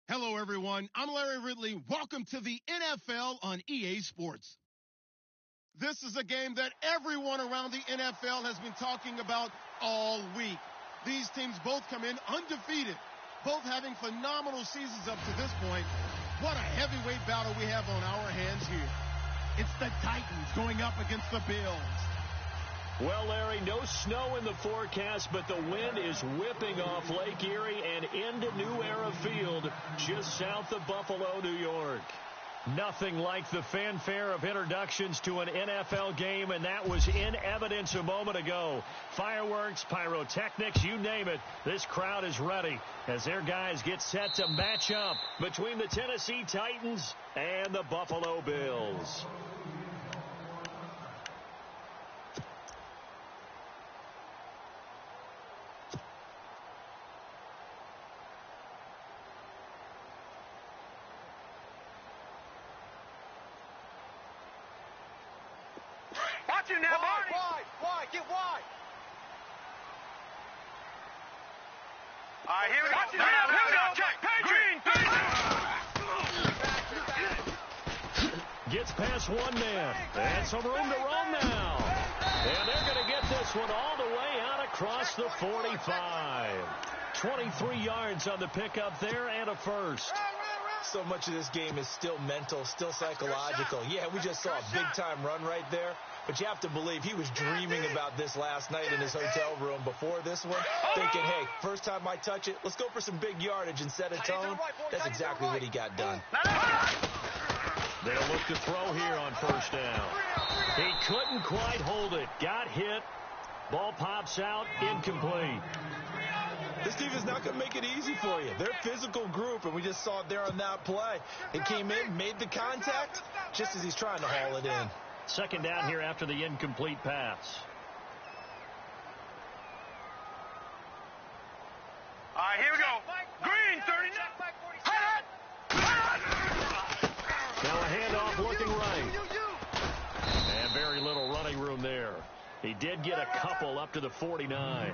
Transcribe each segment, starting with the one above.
Hello, everyone. I'm Larry Ridley. Welcome to the NFL on EA Sports. This is a game that everyone around the NFL has been talking about all week. These teams both come in undefeated, both having phenomenal seasons up to this point. What a heavyweight battle we have on our hands here. It's the Titans going up against the Bills. Well, Larry, no snow in the forecast, but the wind is whipping off Lake Erie and into New Era Field, just south of Buffalo, New York. Nothing like the fanfare of introductions to an NFL game, and that was in evidence a moment ago. Fireworks, pyrotechnics, you name it, this crowd is ready as their guys get set to match up between the Tennessee Titans and the Buffalo Bills. Now, wide, get wide. All right, here we go. Gets past one man, and some room to run now. And they're going to get this one all the way out across the 45. 23 yards on the pickup there and a first. So much of this game is still mental, still psychological. Yeah, we just saw a big-time run right there. But you have to believe he was dreaming about this last night in his hotel room before this one, thinking, hey, first time I touch it, let's go for some big yardage and set a tone. That's exactly what he got done. They'll look to throw here on first down. He couldn't quite hold it. Got hit. Ball pops out. Incomplete. This defense not going to make it easy for you. They're a physical group, and we just saw it there on that play. He came in, made the contact, just as he's trying to haul it in. Second down here after the incomplete pass. All right, here we go. Green, 39. Now a handoff looking right. And very little running room there. He did get a couple up to the 49.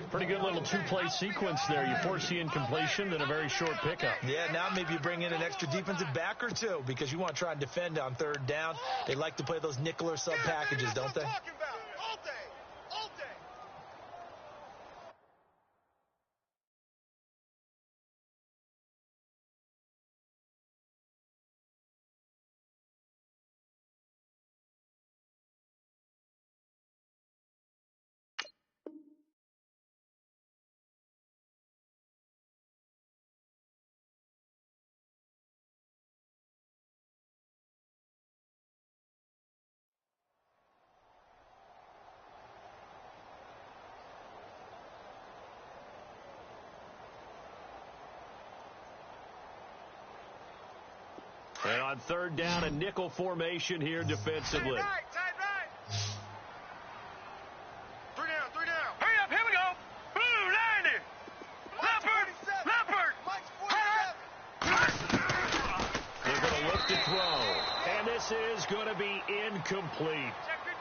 Pretty good little two-play sequence there. You force the incompletion, then a very short pickup. Yeah, now maybe you bring in an extra defensive back or two because you want to try and defend on third down. They like to play those nickel or sub packages, don't they? All day. And on third down, a nickel formation here defensively. Tight right. 3 down. Hurry up, here we go. Blue, 90. Leopard. They're going to look to throw. And this is going to be incomplete.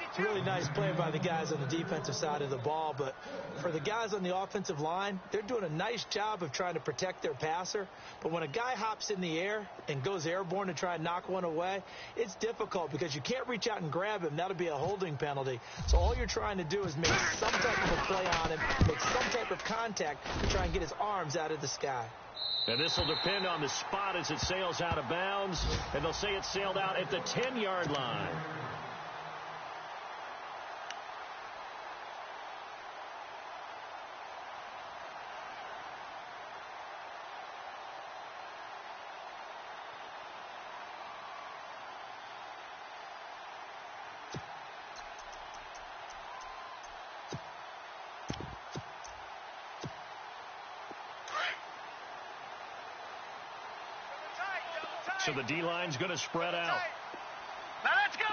It's a really nice play by the guys on the defensive side of the ball, but for the guys on the offensive line, they're doing a nice job of trying to protect their passer. But when a guy hops in the air and goes airborne to try and knock one away, it's difficult because you can't reach out and grab him. That'll be a holding penalty. So all you're trying to do is make some type of a play on him, make some type of contact to try and get his arms out of the sky. And this will depend on the spot as it sails out of bounds, and they'll say it sailed out at the 10-yard line. So the D-line's going to spread out. Now let's go.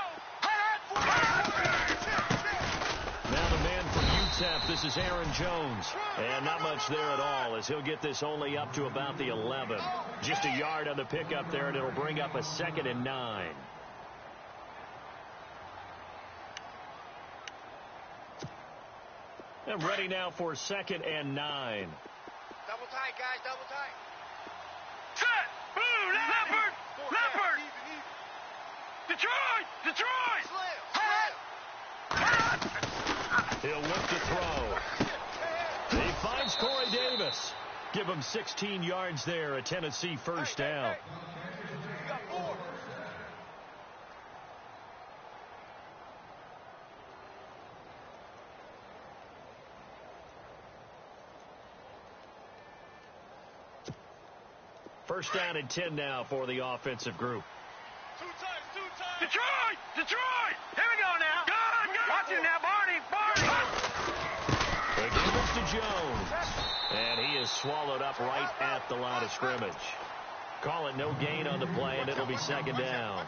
Now the man from UTEP, this is Aaron Jones. And not much there at all as he'll get this only up to about the 11. Just a yard on the pickup there, and it'll bring up a 2nd and 9. And ready now for 2nd and 9. Double tight, guys, double tight. He'll look to throw. He finds Corey Davis. Give him 16 yards there, a Tennessee first down. First down and 10 now for the offensive group. Two times. Detroit! Here we go now. Good. Watch it now, Barney. The give is to Jones. And he is swallowed up right at the line of scrimmage. Call it no gain on the play, and it'll be second down.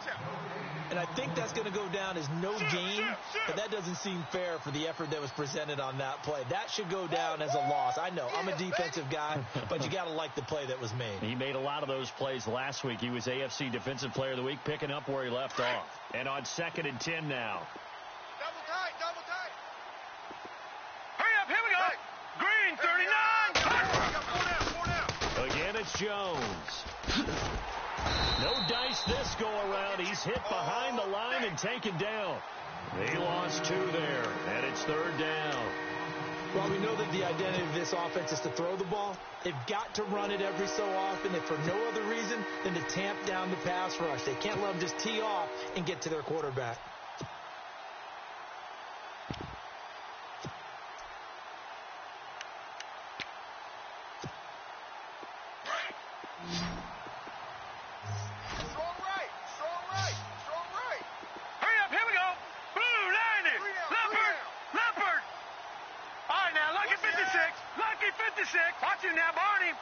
And I think that's going to go down as no gain, but that doesn't seem fair for the effort that was presented on that play. That should go down as a loss. I know, I'm a defensive guy, but you got to like the play that was made. He made a lot of those plays last week. He was AFC Defensive Player of the Week, picking up where he left off. And on second and 10 now. Double tight. Hurry up, here we go. Green, 39. Again, it's Jones. No dice this go around. He's hit behind the line and taken down. He lost 2 there, and it's third down. Well, we know that the identity of this offense is to throw the ball. They've got to run it every so often, and for no other reason than to tamp down the pass rush. They can't let them just tee off and get to their quarterback. Watch you now, Barney.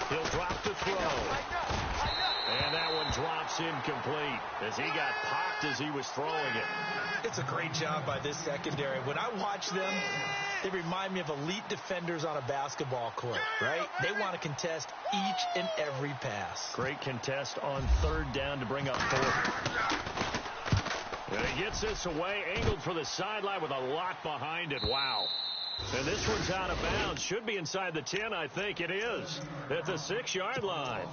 He'll drop to throw. And that one drops incomplete as he got popped as he was throwing it. It's a great job by this secondary. When I watch them, they remind me of elite defenders on a basketball court, right? They want to contest each and every pass. Great contest on third down to bring up fourth. And he gets this away, angled for the sideline with a lot behind it. Wow. And this one's out of bounds. Should be inside the 10, I think it is. At the 6-yard line.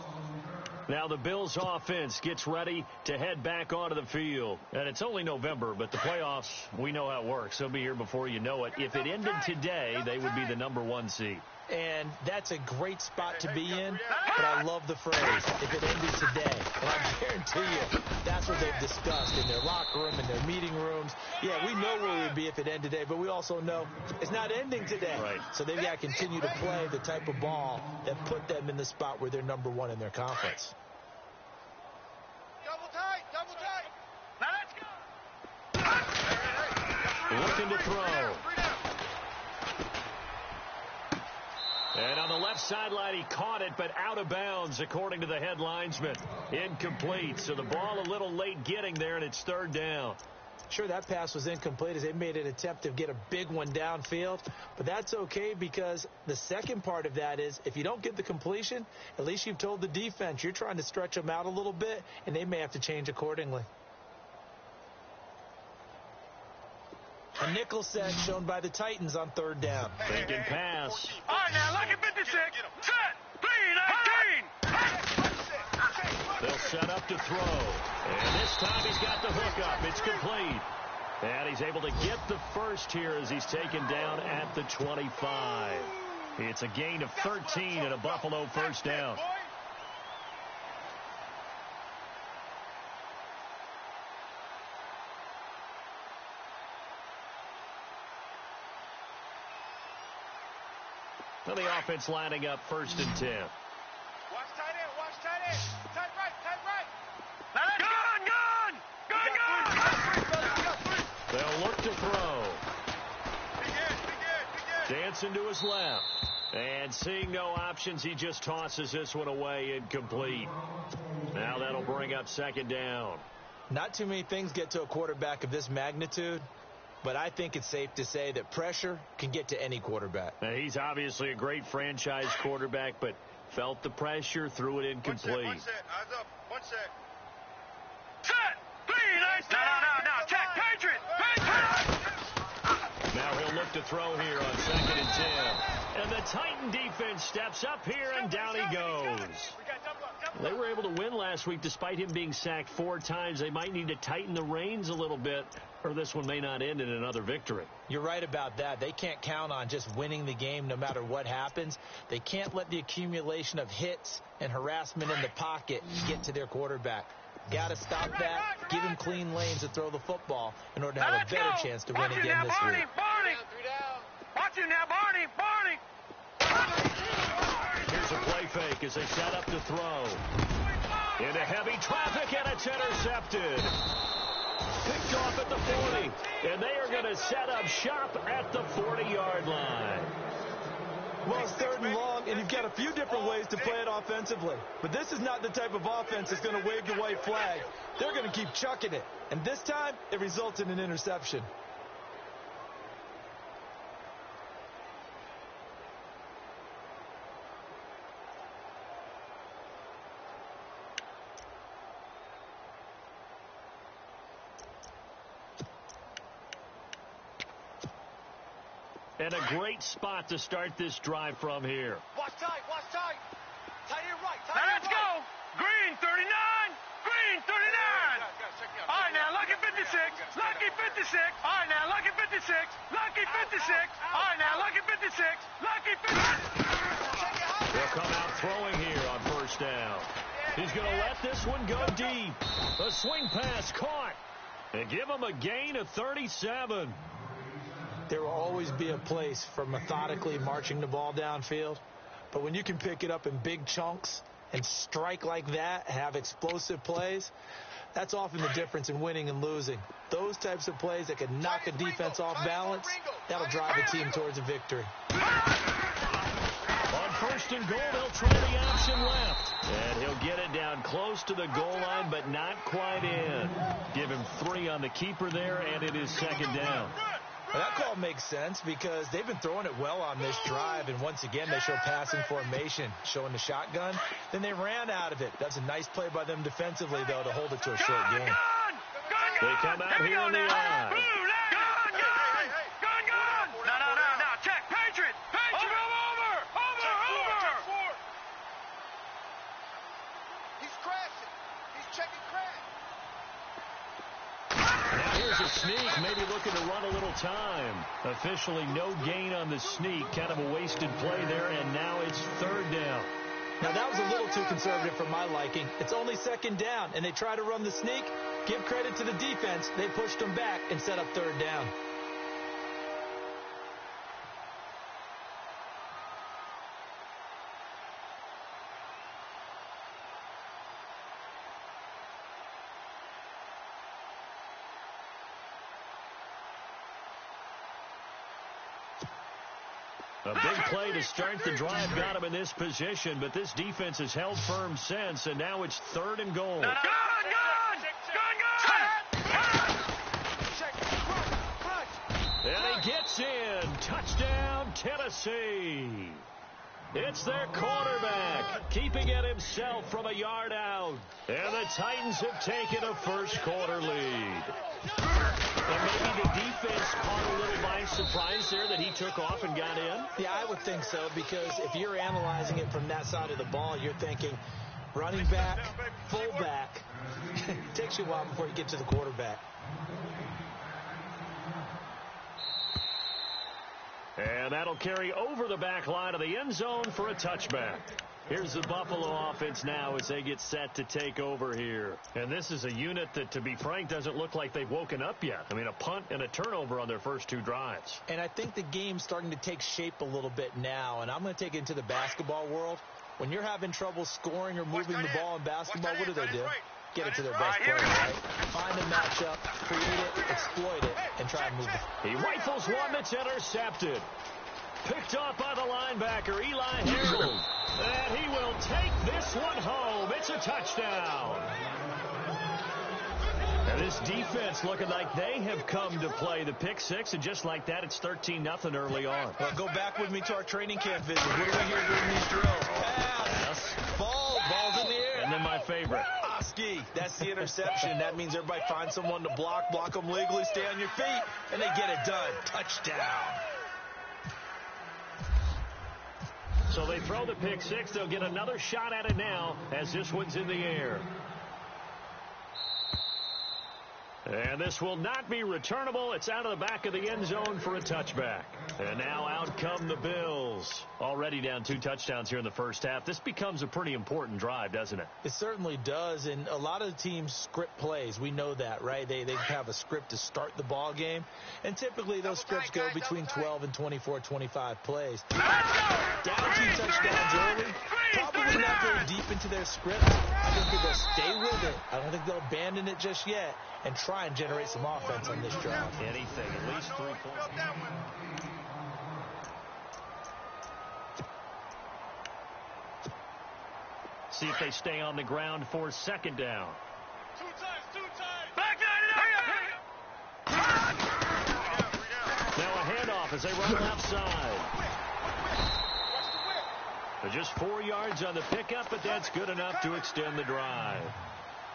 Now the Bills offense gets ready to head back onto the field. And it's only November, but the playoffs, we know how it works. They'll be here before you know it. If it ended today, they would be the number 1 seed. And that's a great spot to be in, but I love the phrase, if it ended today. And I guarantee you, that's what they've discussed in their locker room, in their meeting rooms. Yeah, we know where we would be if it ended today, but we also know it's not ending today. Right. So they've got to continue to play the type of ball that put them in the spot where they're number 1 in their conference. Double tight. Now let's go. Looking to throw. And on the left sideline, he caught it, but out of bounds, according to the head linesman. Incomplete. So the ball a little late getting there, and it's third down. Sure, that pass was incomplete as they made an attempt to get a big one downfield. But that's okay because the second part of that is if you don't get the completion, at least you've told the defense you're trying to stretch them out a little bit, and they may have to change accordingly. A nickel set shown by the Titans on third down. Thinking pass. All right, now, look at 56. Set. 3-19. They'll set up to throw. And this time he's got the hook up. It's complete. And he's able to get the first here as he's taken down at the 25. It's a gain of 13 and a Buffalo first down. Well, the offense lining up first and 10. Watch tight end. Tight right. Gun. They'll look to throw. Big hit. Dancing to his left. And seeing no options, he just tosses this one away, incomplete. Now that'll bring up second down. Not too many things get to a quarterback of this magnitude, but I think it's safe to say that pressure can get to any quarterback. Now, he's obviously a great franchise quarterback, but felt the pressure, threw it incomplete. One set. Eyes up. One set. Set. 3-19. No. Check. Patriot. Now he'll look to throw here on second and 10. And And the Titan defense steps up here, and down he goes. They were able to win last week despite him being sacked 4 times. They might need to tighten the reins a little bit, or this one may not end in another victory. You're right about that. They can't count on just winning the game no matter what happens. They can't let the accumulation of hits and harassment in the pocket get to their quarterback. Got to stop that, give him clean lanes to throw the football in order to have a better chance to win again this week. Watch it now, Barney! Here's a play fake as they set up to throw. Into heavy traffic, and it's intercepted. Picked off at the 40, and they are going to set up shop at the 40-yard line. Well, it's 3rd and long, and you've got a few different ways to play it offensively. But this is not the type of offense that's going to wave the white flag. They're going to keep chucking it. And this time, it results in an interception. And a great spot to start this drive from here. Watch tight! Tight here right! Let's go! Green 39! Green 39! All right, now, Lucky 56! Lucky 56! All right, now, Lucky 56! Lucky 56! All right, now, Lucky 56! Lucky 56! They'll come out throwing here on 1st down. He's going to let this one go deep. A swing pass caught. And give him a gain of 37. There will always be a place for methodically marching the ball downfield. But when you can pick it up in big chunks and strike like that, have explosive plays, that's often the difference in winning and losing. Those types of plays that can knock a defense off balance, that'll drive a team towards a victory. On 1st and goal, they'll try the option left. And he'll get it down close to the goal line, but not quite in. Give him 3 on the keeper there, and it is 2nd down. Well, that call makes sense because they've been throwing it well on this drive, and once again they show passing formation, showing the shotgun. Then they ran out of it. That's a nice play by them defensively, though, to hold it to a short game. They come out here in the eye. No, check, Patriot! Over! He's crashing. He's checking crash. Now here's a sneak, maybe looking to run a little time. Officially no gain on the sneak, kind of a wasted play there, and now it's 3rd down. Now that was a little too conservative for my liking. It's only 2nd down, and they try to run the sneak. Give credit to the defense. They pushed them back and set up 3rd down. A big play to start the drive got him in this position, but this defense has held firm since, and now it's 3rd and goal. Gun! And he gets in. Touchdown, Tennessee. It's their quarterback, keeping it himself from a yard out. And the Titans have taken a 1st quarter lead. And maybe the defense caught a little by surprise there that he took off and got in? Yeah, I would think so, because if you're analyzing it from that side of the ball, you're thinking running back, fullback. It takes you a while before you get to the quarterback. And that'll carry over the back line of the end zone for a touchback. Here's the Buffalo offense now as they get set to take over here. And this is a unit that, to be frank, doesn't look like they've woken up yet. I mean, a punt and a turnover on their first 2 drives. And I think the game's starting to take shape a little bit now, and I'm going to take it into the basketball world. When you're having trouble scoring or moving the ball in basketball, what do? Get it to their best player, right? Find a matchup, create it, exploit it, and try and move it. He rifles one that's intercepted. Picked off by the linebacker, Eli Harold. And he will take this one home. It's a touchdown. And this defense looking like they have come to play. The pick 6, and just like that, it's 13-0 early on. Well, go back with me to our training camp visit. What do we hear during these drills? Pass, balls in the air. And then my favorite. Oski, that's the interception. That means everybody finds someone to block them legally, stay on your feet, and they get it done. Touchdown. they throw the pick six. They'll get another shot at it now as this one's in the air. And this will not be returnable. It's out of the back of the end zone for a touchback. And now out come the Bills. Already down 2 touchdowns here in the first half. This becomes a pretty important drive, doesn't it? It certainly does, and a lot of the teams script plays. We know that, right? They have a script to start the ball game, and typically those scripts go between 12 and 24, 25 plays. Down 2 touchdowns early, probably not very deep into their script. I think that they'll stay with it. I don't think they'll abandon it just yet and try and generate some offense on this drive. Anything, at least 3 points. See if they stay on the ground for second down. 2 times. Back it up. Now a handoff as they run left side. They're just 4 yards on the pickup, but that's good enough to extend the drive.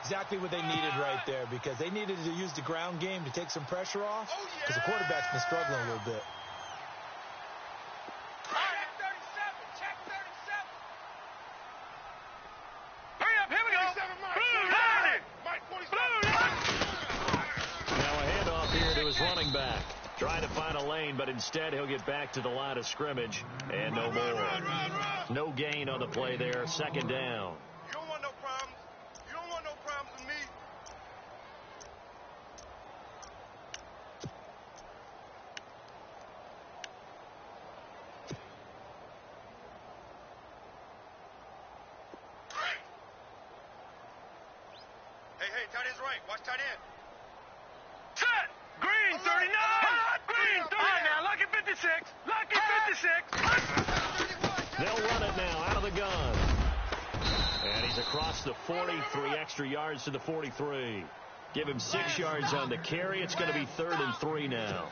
Exactly what they needed right there, because they needed to use the ground game to take some pressure off, because the quarterback's been struggling a little bit. Check 37. Hurry up, here we go. Now a handoff here to his running back. Trying to find a lane, but instead he'll get back to the line of scrimmage, and no more. No gain on the play there, second down. You don't want no problems. You don't want no problems with me. Hey, tight end's right. Watch tight end. Set. Green 39. Green 39. All right, now, lucky 56. Lucky 56. They'll run it now out of the gun. And he's across the 43 extra yards to the 43. Give him 6 yards on the carry. It's going to be 3rd and 3 now.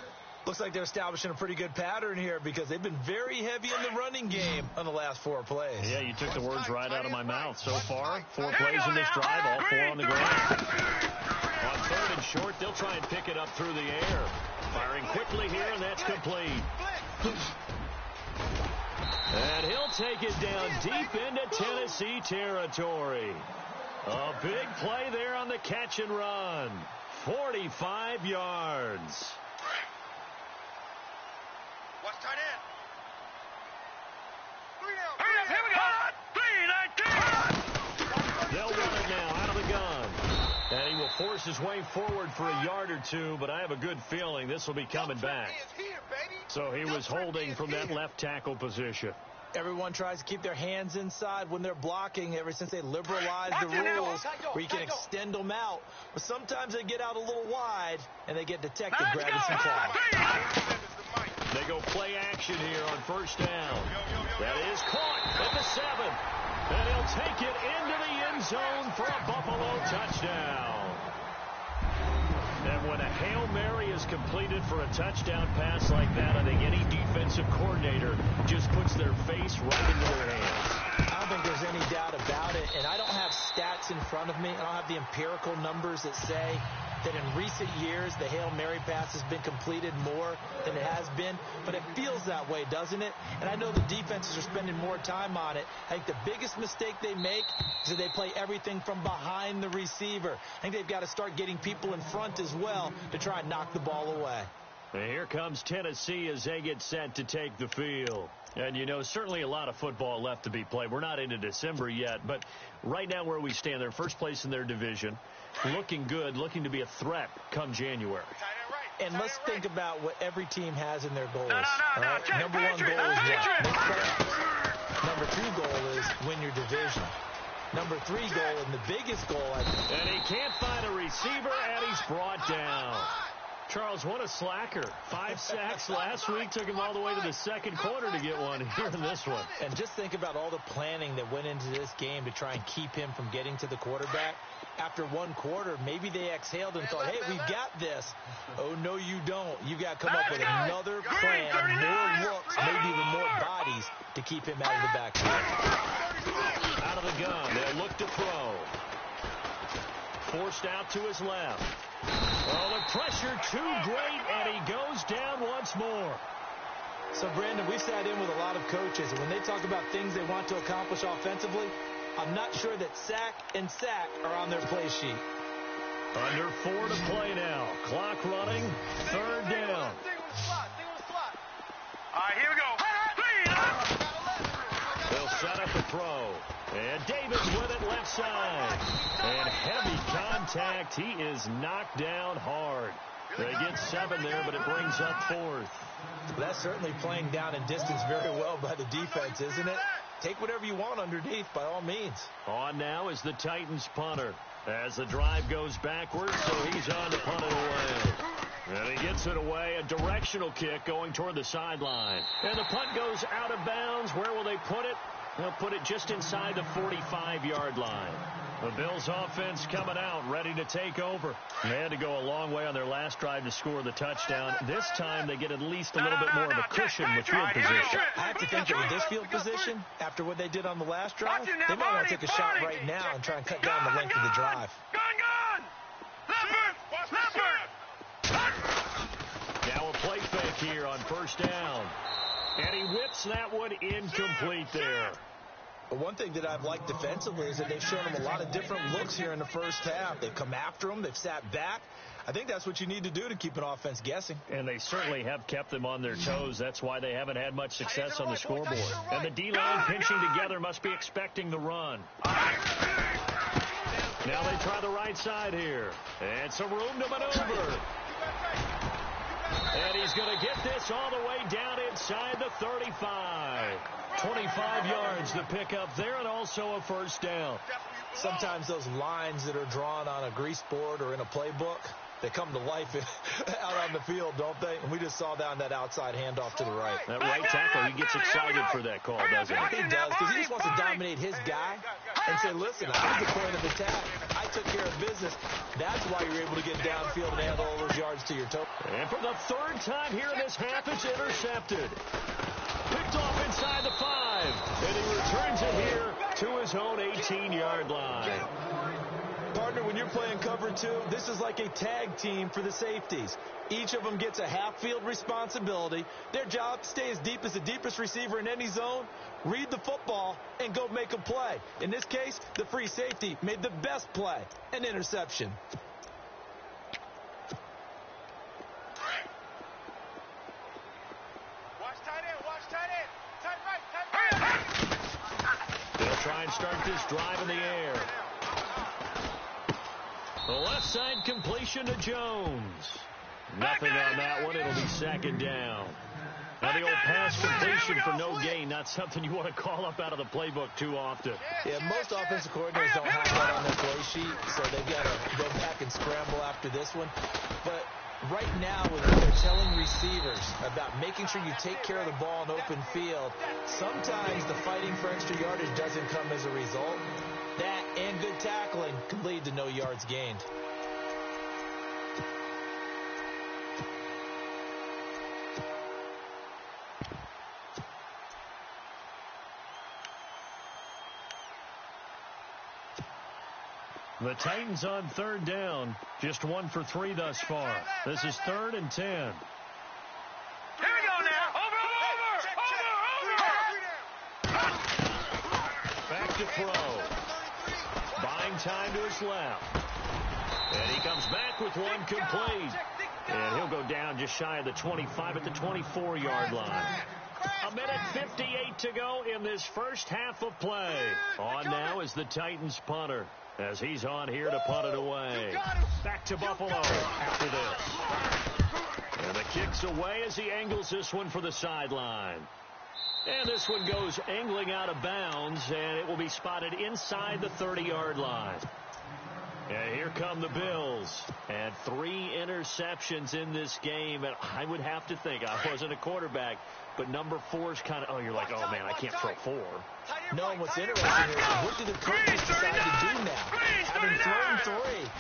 Looks like they're establishing a pretty good pattern here, because they've been very heavy in the running game on the last 4 plays. Yeah, you took the words right out of my mouth. So far, 4 plays in this drive, all 4 on the ground. On 3rd and short, they'll try and pick it up through the air. Firing quickly here, and that's complete. And he'll take it down deep into Tennessee territory. A big play there on the catch and run. 45 yards. Watch tight end. Hurry up, here we go. 319. They'll run it now out of the gun. And he will force his way forward for a yard or 2, but I have a good feeling this will be coming back. So he was holding from that left tackle position. Everyone tries to keep their hands inside when they're blocking ever since they liberalized the rules where you can extend them out. But sometimes they get out a little wide, and they get detected grabbing some clock. They go play action here on 1st down. That is caught at the 7. And he'll take it into the end zone for a Buffalo touchdown. And when a Hail Mary is completed for a touchdown pass like that, I think any defensive coordinator just puts their face right into their hands. I don't think there's any doubt about it, and I don't have stats in front of me. I don't have the empirical numbers that say that in recent years the Hail Mary pass has been completed more than it has been, but it feels that way, doesn't it? And I know the defenses are spending more time on it. I think the biggest mistake they make is that they play everything from behind the receiver. I think they've got to start getting people in front as well to try and knock the ball away. And here comes Tennessee as they get set to take the field. And, you know, certainly a lot of football left to be played. We're not into December yet, but right now where we stand, they're first place in their division, looking good, looking to be a threat come January. And let's think about what every team has in their goals. No. Right? Check, Number 1 goal Patriot, is what? Patriot. Make playoffs. Number 2 goal is win your division. Number 3 goal, and the biggest goal, I think. And he can't find a receiver, and he's brought down. Charles, what a slacker. 5 sacks last week. Took him all the way to the second quarter to get one here in this one. And just think about all the planning that went into this game to try and keep him from getting to the quarterback. After 1 quarter, maybe they exhaled and thought, hey, we've got this. Oh, no, you don't. You've got to come up with another plan, more looks, maybe even more bodies to keep him out of the backfield. Out of the gun. They'll look to throw. Forced out to his left. Oh, the pressure too great, and he goes down once more. So, Brandon, we've sat in with a lot of coaches, and when they talk about things they want to accomplish offensively, I'm not sure that sack and sack are on their play sheet. Under 4 to play now. Clock running. Third down. All right, here we go. They'll set up the throw. And Davis with it left side. And heavy contact. He is knocked down hard. They get 7 there, but it brings up 4th. That's certainly playing down in distance very well by the defense, isn't it? Take whatever you want underneath, by all means. On now is the Titans punter. As the drive goes backwards, so he's on to punt it away. And he gets it away, a directional kick going toward the sideline. And the punt goes out of bounds. Where will they put it? They'll put it just inside the 45-yard line. The Bills offense coming out, ready to take over. They had to go a long way on their last drive to score the touchdown. This time they get at least a little bit more of a cushion with field position. I have to think that with this field position, after what they did on the last drive, they might want to take a shot right now and try and cut down the length of the drive. Gun! Leopard! Now a play fake here on first down. And he whips that one incomplete there. But one thing that I've liked defensively is that they've shown them a lot of different looks here in the first half. They've come after them. They've sat back. I think that's what you need to do to keep an offense guessing. And they certainly have kept them on their toes. That's why they haven't had much success on the scoreboard. And the D-line pinching together must be expecting the run. Now they try the right side here. And some room to maneuver. And he's going to get this all the way down inside the 35. 25 yards to pick up there, and also a first down. Sometimes those lines that are drawn on a grease board or in a playbook, they come to life out on the field, don't they? And we just saw down that outside handoff to the right. That right tackle, he gets excited for that call, doesn't he? He does, because he just wants to dominate his guy and say, listen, I was the point of attack. I took care of business. That's why you're able to get downfield and handle all those yards to your toe. And for the 3rd time here in this half, it's intercepted. Picked off inside the 5. And he returns it here to his own 18-yard line. Partner, when you're playing cover 2, this is like a tag team for the safeties. Each of them gets a half-field responsibility. Their job, stay as deep as the deepest receiver in any zone, read the football, and go make a play. In this case, the free safety made the best play, an interception. They'll try and start this drive in the air. The left side completion to Jones. Nothing on that one. It'll be 2nd down. Now the old pass completion for no gain, not something you want to call up out of the playbook too often. Yeah, most offensive coordinators don't have that on their play sheet, so they've got to go back and scramble after this one. But right now, when they're telling receivers about making sure you take care of the ball in open field, sometimes the fighting for extra yardage doesn't come as a result. That and good tackling can lead to no yards gained. The Titans on 3rd down. Just 1 for 3 thus far. This is 3rd and 10. Here we go now. Over. Back to throw. Buying time to his left. And he comes back with one complete. And he'll go down just shy of the 25 at the 24-yard line. 1:58 to go in this first half of play. On now is the Titans punter, as he's on here to punt it away. Back to Buffalo after this. And the kick's away as he angles this one for the sideline. And this one goes angling out of bounds, and it will be spotted inside the 30-yard line. And here come the Bills. And 3 interceptions in this game. And I would have to think, I wasn't a quarterback, but number 4 is kind of, you're like, oh, man, I can't throw 4. No, and what's interesting is, what do the coaches decide to do now? Having thrown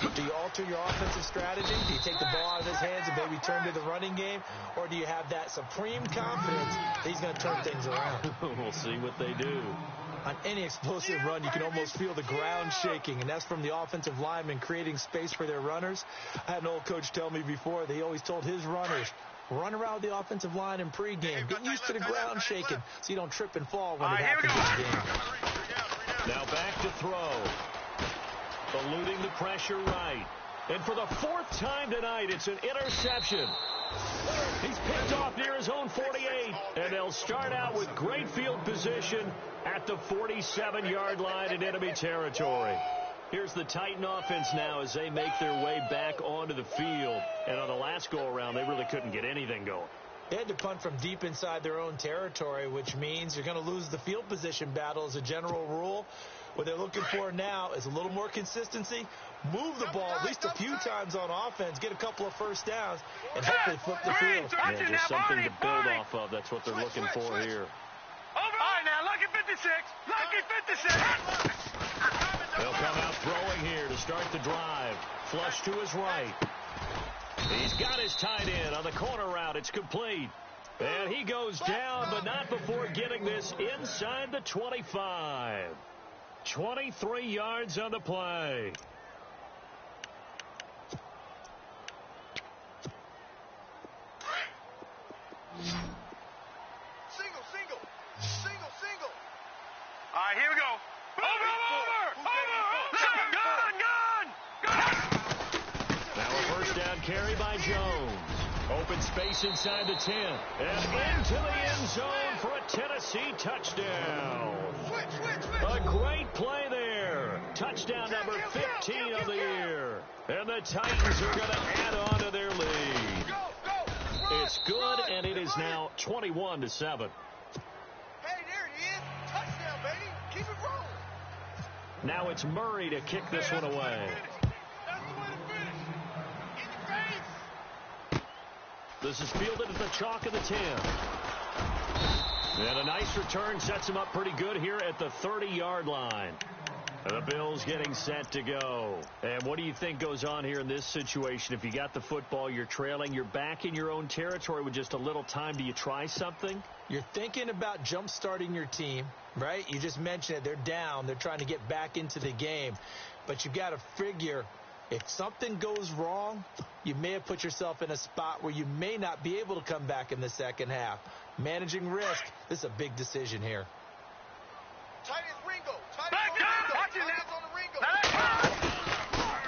3, do you alter your offensive strategy? Do you take the ball out of his hands and maybe turn to the running game? Or do you have that supreme confidence that he's going to turn things around? We'll see what they do. On any explosive run, you can almost feel the ground shaking, and that's from the offensive linemen creating space for their runners. I had an old coach tell me before that he always told his runners, Run around the offensive line in pregame. Get used to the ground shaking so you don't trip and fall when it happens in the game. Now back to throw. Eluding the pressure right. And for the fourth time tonight, it's an interception. He's picked off near his own 48, and they'll start out with great field position at the 47-yard line in enemy territory. Here's the Titan offense now as they make their way back onto the field. And on the last go-around, they really couldn't get anything going. They had to punt from deep inside their own territory, which means you're going to lose the field position battle as a general rule. What they're looking for now is a little more consistency, move the ball at least a few times on offense, get a couple of first downs, and hopefully flip the field. Yeah, just something to build off of. That's what they're looking for here. All right, now, lucky 56. Lucky 56. They'll come out throwing here to start the drive. Flush to his right. He's got his tight end on the corner route. It's complete. And he goes down, but not before getting this inside the 25. 23 yards on the play. Single. All right, here we go. Over. Now a first down carry by Jones. Open space inside the 10. And into the end zone for a Tennessee touchdown. A great play there. Touchdown number 15 of the year. And the Titans are going to add on to their lead. It's good, and it is now 21-7. Hey, there it is. Touchdown, baby. Keep it rolling. Now it's Murray to kick this one away. This is fielded at the chalk of the 10. And a nice return sets him up pretty good here at the 30-yard line. And the Bills getting set to go. And what do you think goes on here in this situation? If you got the football, you're trailing, you're back in your own territory with just a little time. Do you try something? You're thinking about jump-starting your team, right? You just mentioned it. They're down. They're trying to get back into the game. But you got to figure if something goes wrong, you may have put yourself in a spot where you may not be able to come back in the second half. Managing risk, this is a big decision here. Tight is Ringo. Tight is on the Ringo.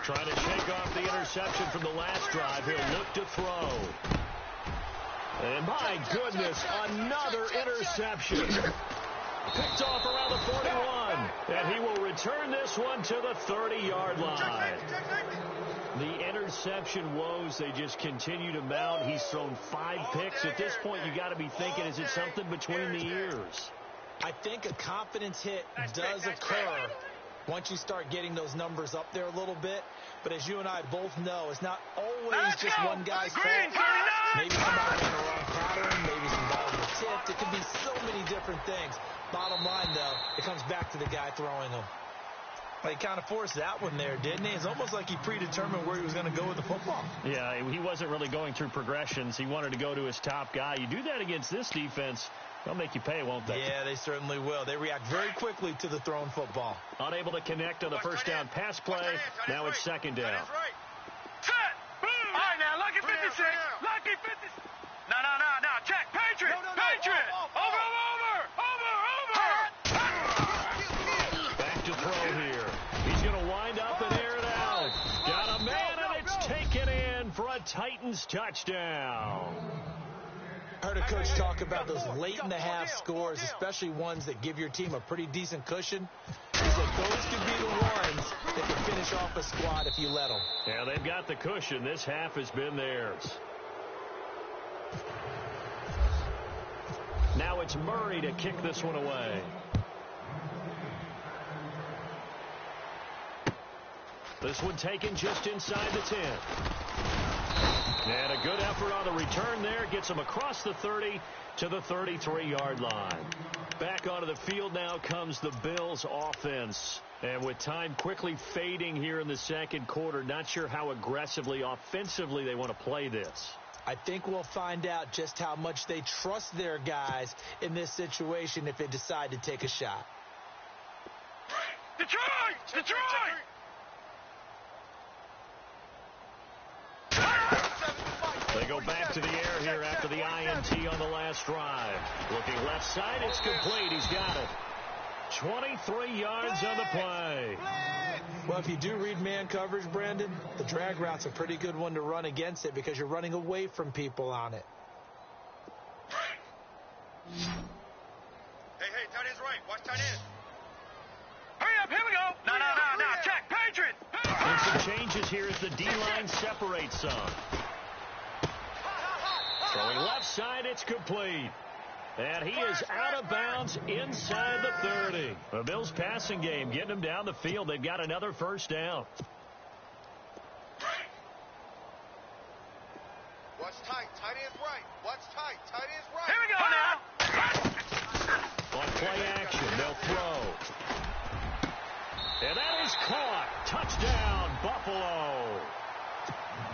Trying to shake off the interception from the last drive. He'll look to throw. And my goodness, another interception. Picked off around the 41. And he will return this one to the 30-yard line. The interception woes, they just continue to mount. He's thrown 5 picks. At this point, you got to be thinking, is it something between the ears? I think a confidence hit does occur once you start getting those numbers up there a little bit. But as you and I both know, it's not always just one guy's fault. Maybe somebody ran the wrong pattern. Maybe some balls were tipped. It could be so many different things. Bottom line, though, it comes back to the guy throwing them. Well, he kind of forced that one there, didn't he? It's almost like he predetermined where he was going to go with the football. Yeah, he wasn't really going through progressions. He wanted to go to his top guy. You do that against this defense, they'll make you pay, won't they? Yeah, they certainly will. They react very quickly to the thrown football. Unable to connect on the first down pass play. Now it's second down. Set. Boom. All right, now, lucky 56. Lucky 56. No. Check. Patriot. Patriot. Over. Back to throw here. He's going to wind up and air it out. Got a man, and it's taken in for a Titans touchdown. I heard a coach talk about those late-in-the-half scores, especially ones that give your team a pretty decent cushion. He said those could be the ones that can finish off a squad if you let them. Yeah, they've got the cushion. This half has been theirs. Now it's Murray to kick this one away. This one taken just inside the 10. And a good effort on the return there. Gets him across the 30 to the 33-yard line. Back onto the field now comes the Bills offense. And with time quickly fading here in the second quarter, not sure how aggressively, offensively they want to play this. I think we'll find out just how much they trust their guys in this situation if they decide to take a shot. Detroit! They go back to the air here after the INT on the last drive. Looking left side, it's complete. He's got it. 23 yards on the play. Well, if you do read man coverage, Brandon, the drag route's a pretty good one to run against it because you're running away from people on it. Hey, tight end's right. Watch tight end. Hurry up, here we go. No, check, Patriot. And some changes here as the D-line separates some. Throwing left side, it's complete. And he is out of bounds inside the 30. The Bills passing game getting them down the field. They've got another first down. Watch tight. Tight end's right. Watch tight. Tight end's right. Here we go now. On play action, they'll throw. And that is caught. Touchdown, Buffalo.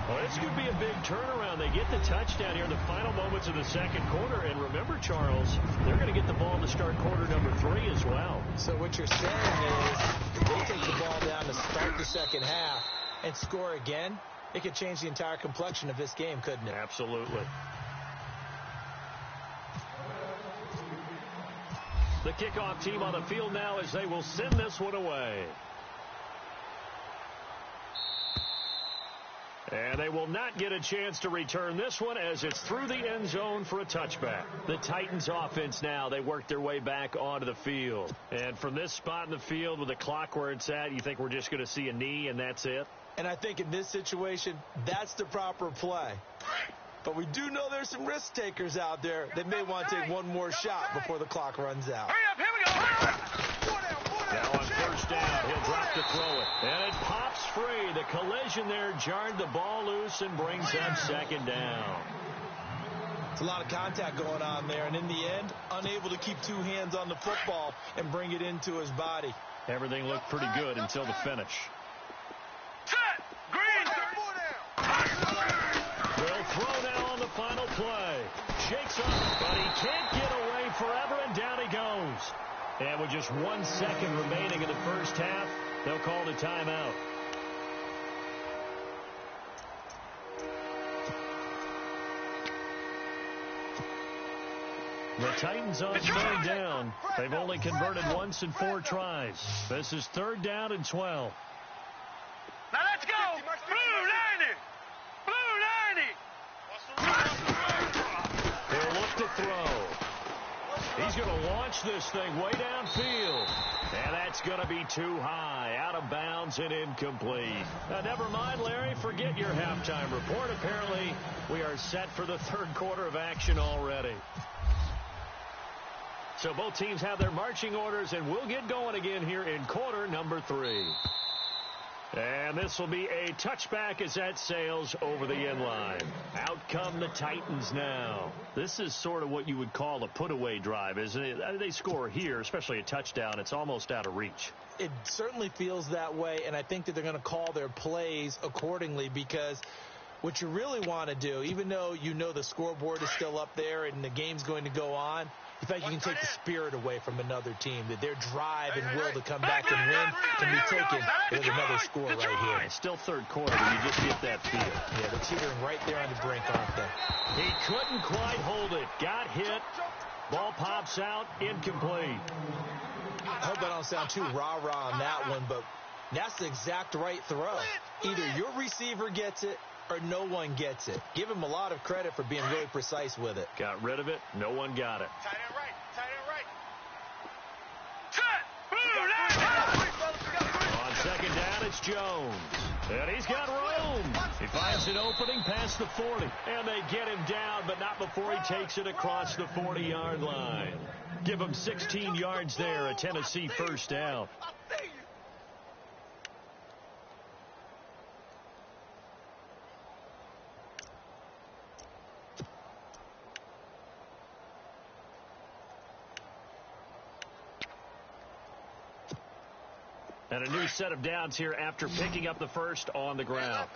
Well, this could be a big turnaround. They get the touchdown here in the final moments of the second quarter. And remember, Charles, they're going to get the ball to start quarter number 3 as well. So what you're saying is they take the ball down to start the second half and score again. It could change the entire complexion of this game, couldn't it? Absolutely. The kickoff team on the field now as they will send this one away. And they will not get a chance to return this one as it's through the end zone for a touchback. The Titans offense now, they work their way back onto the field. And from this spot in the field with the clock where it's at, you think we're just going to see a knee and that's it? And I think in this situation, that's the proper play. But we do know there's some risk takers out there that may want to take one more shot before the clock runs out. Hurry up, here we go. Now on first down, he'll drop to throw it. And it pops free. The collision there jarred the ball loose and brings up second down. It's a lot of contact going on there, and in the end, unable to keep two hands on the football and bring it into his body. Everything looked pretty good until the finish. Set. Green. They'll throw now on the final play. Shakes up, but he can't get away forever, and down he goes. And with just 1 second remaining in the first half, they'll call the timeout. The Titans on third down. They've only converted once in 4 tries. This is 3rd down and 12. Now let's go. Blue 90. He'll look to throw. He's going to launch this thing way downfield. And that's going to be too high. Out of bounds and incomplete. Now, never mind, Larry. Forget your halftime report. Apparently, we are set for the 3rd quarter of action already. So both teams have their marching orders, and we'll get going again here in quarter number 3. And this will be a touchback as that sails over the end line. Out come the Titans now. This is sort of what you would call a put-away drive, isn't it? They score here, especially a touchdown. It's almost out of reach. It certainly feels that way, and I think that they're going to call their plays accordingly because what you really want to do, even though you know the scoreboard is still up there and the game's going to go on, in fact, you can take the spirit away from another team, that their drive and will to come back and win can be taken with another score right here. It's still 3rd quarter, but you just get that feel. Yeah, they're teetering right there on the brink, aren't they? He couldn't quite hold it. Got hit. Ball pops out. Incomplete. I hope I don't sound too rah-rah on that one, but that's the exact right throw. Either your receiver gets it or no one gets it. Give him a lot of credit for being really precise with it. Got rid of it. No one got it. Tight end right. Tight end right. On 2nd down, it's Jones. And he's got room. He finds an opening past the 40. And they get him down, but not before he takes it across the 40-yard line. Give him 16 yards there, a Tennessee first down. And a new set of downs here after picking up the first on the ground.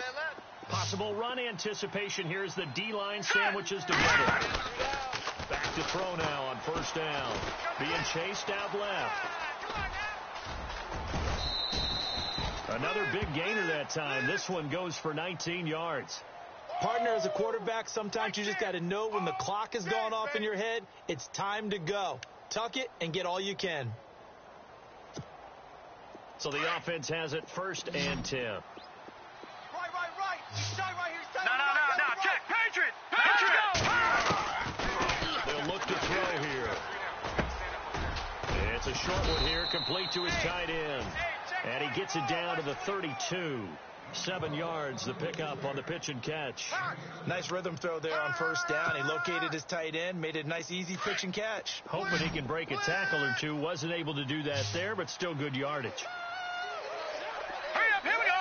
Possible run anticipation here as the D-line sandwiches together. Back to throw now on first down. Being chased out left. Another big gainer that time. This one goes for 19 yards. Partner, as a quarterback, sometimes you just got to know when the clock has gone off in your head, it's time to go. Tuck it and get all you can. So the offense has it 1st and 10. Right. He's tight right here. He's tight. No. Check. Patriot. They'll look to throw here. It's a short one here, complete to his tight end. And he gets it down to the 32. 7 yards, the pickup on the pitch and catch. Nice rhythm throw there on 1st down. He located his tight end, made it a nice, easy pitch and catch. Hoping he can break a tackle or two. Wasn't able to do that there, but still good yardage. Hurry up, here we go.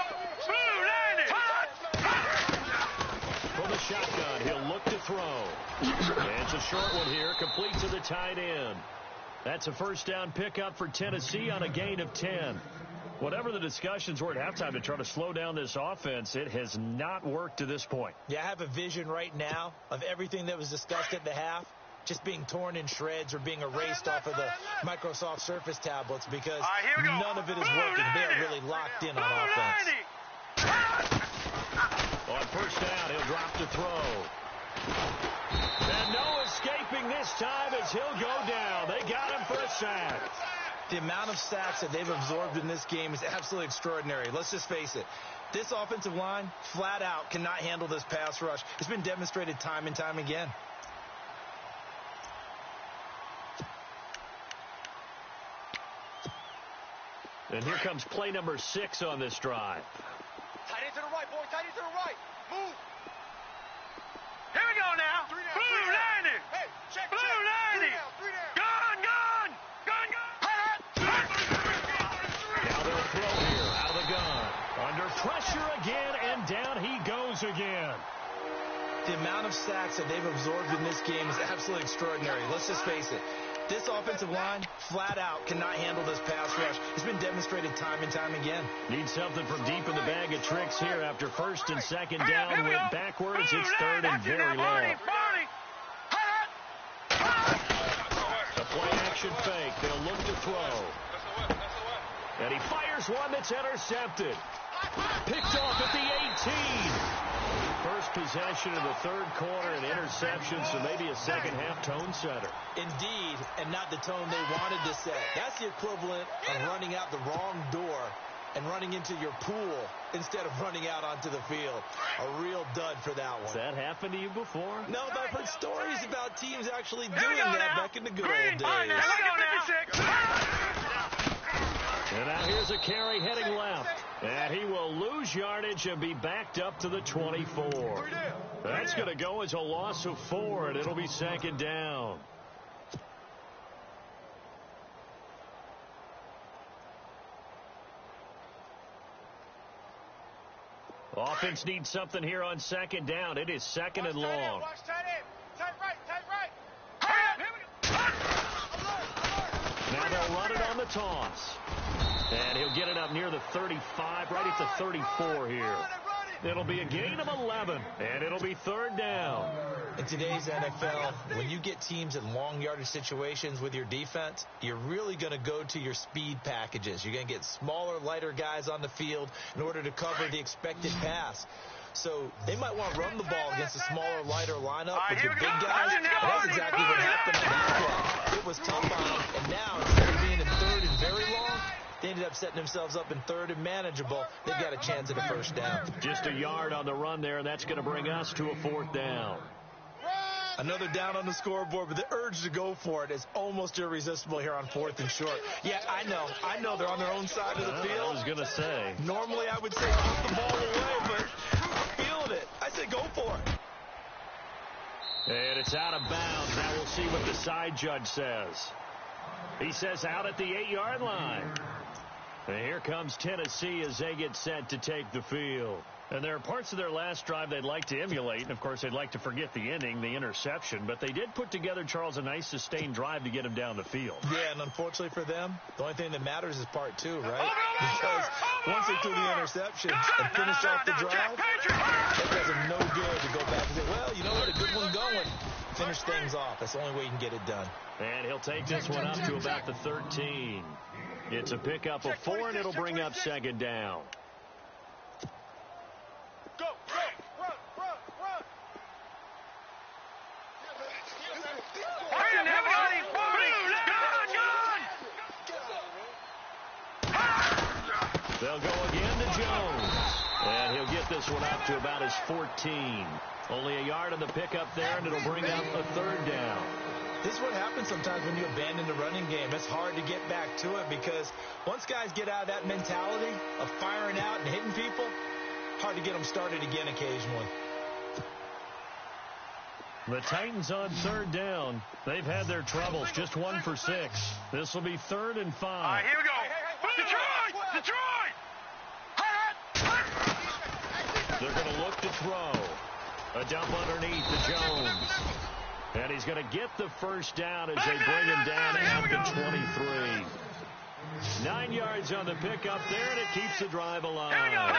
Blue 90. From the shotgun, he'll look to throw. And it's a short one here, complete to the tight end. That's a 1st down pickup for Tennessee on a gain of 10. Whatever the discussions were at halftime to try to slow down this offense, it has not worked to this point. Yeah, I have a vision right now of everything that was discussed at the half just being torn in shreds or being erased off of the Microsoft Surface tablets because none of it is working. They are really locked in on offense. On 1st down, he'll drop to throw. And no escaping this time as he'll go down. They got him for a sack. The amount of sacks that they've absorbed in this game is absolutely extraordinary. Let's just face it. This offensive line, flat out, cannot handle this pass rush. It's been demonstrated time and time again. And here comes play number 6 on this drive. Tight end to the right, boy. Tight end to the right. Move. Here we go now. Blue 90. Hey, check. Blue 90. Three down. Gun. Now they'll throw here out of the gun. Under pressure again, and down he goes again. The amount of sacks that they've absorbed in this game is absolutely extraordinary. Let's just face it. This offensive line, flat out, cannot handle this pass rush. It's been demonstrated time and time again. Need something from deep in the bag of tricks here after 1st and 2nd down. Went backwards. It's 3rd and very long. A play-action fake. They'll look to throw. And he fires one that's intercepted. Picked off at the 18. First possession of the 3rd quarter, an interception, so maybe a second-half tone setter. Indeed, and not the tone they wanted to set. That's the equivalent of running out the wrong door and running into your pool instead of running out onto the field. A real dud for that one. Has that happened to you before? No, but I've heard stories about teams actually doing that back in the good old days. And now here's a carry heading left. And he will lose yardage and be backed up to the 24. That's going to go as a loss of 4, and it'll be 2nd down. Offense needs something here on 2nd down. It is 2nd and long. Watch tight end. Tight right. Now they'll run it on the toss. And he'll get it up near the 35, right at the 34 here. It'll be a gain of 11, and it'll be 3rd down. In today's NFL, when you get teams in long yardage situations with your defense, you're really going to go to your speed packages. You're going to get smaller, lighter guys on the field in order to cover the expected pass. So they might want to run the ball against a smaller, lighter lineup with your big guys. And that's exactly what happened on that play. It was tough on them, and now instead of being in 3rd and very long, they ended up setting themselves up in 3rd and manageable. They've got a chance at a 1st down. Just a yard on the run there, and that's going to bring us to a 4th down. Another down on the scoreboard, but the urge to go for it is almost irresistible here on 4th and short. Yeah, I know they're on their own side of the field. I was going to say. Normally I would say keep the ball away, but I'm feeling it. I said go for it. And it's out of bounds. Now we'll see what the side judge says. He says out at the 8-yard line. And here comes Tennessee as they get set to take the field. And there are parts of their last drive they'd like to emulate. And, of course, they'd like to forget the ending, the interception. But they did put together, Charles, a nice sustained drive to get him down the field. Yeah, and unfortunately for them, the only thing that matters is part 2, right? Because once they threw the interception and finished off the drive, it does them no good to go back and say, well, you know what, a good one going. Finish things off. That's the only way you can get it done. And he'll take this one up to about the 13. It's a pickup of 4, and it'll bring up 2nd down. They'll go again to Jones. And he'll get this one up to about his 14. Only a yard on the pickup there, and it'll bring up a third down. This is what happens sometimes when you abandon the running game. It's hard to get back to it because once guys get out of that mentality of firing out and hitting people, hard to get them started again occasionally. The Titans on third down. They've had their troubles, just 1 for 6. This will be 3rd and 5. All right, here we go. Detroit! Detroit! They're going to look to throw. A dump underneath to Jones. And he's going to get the first down as they bring him down at the 23. 9 yards on the pickup there, and it keeps the drive alive.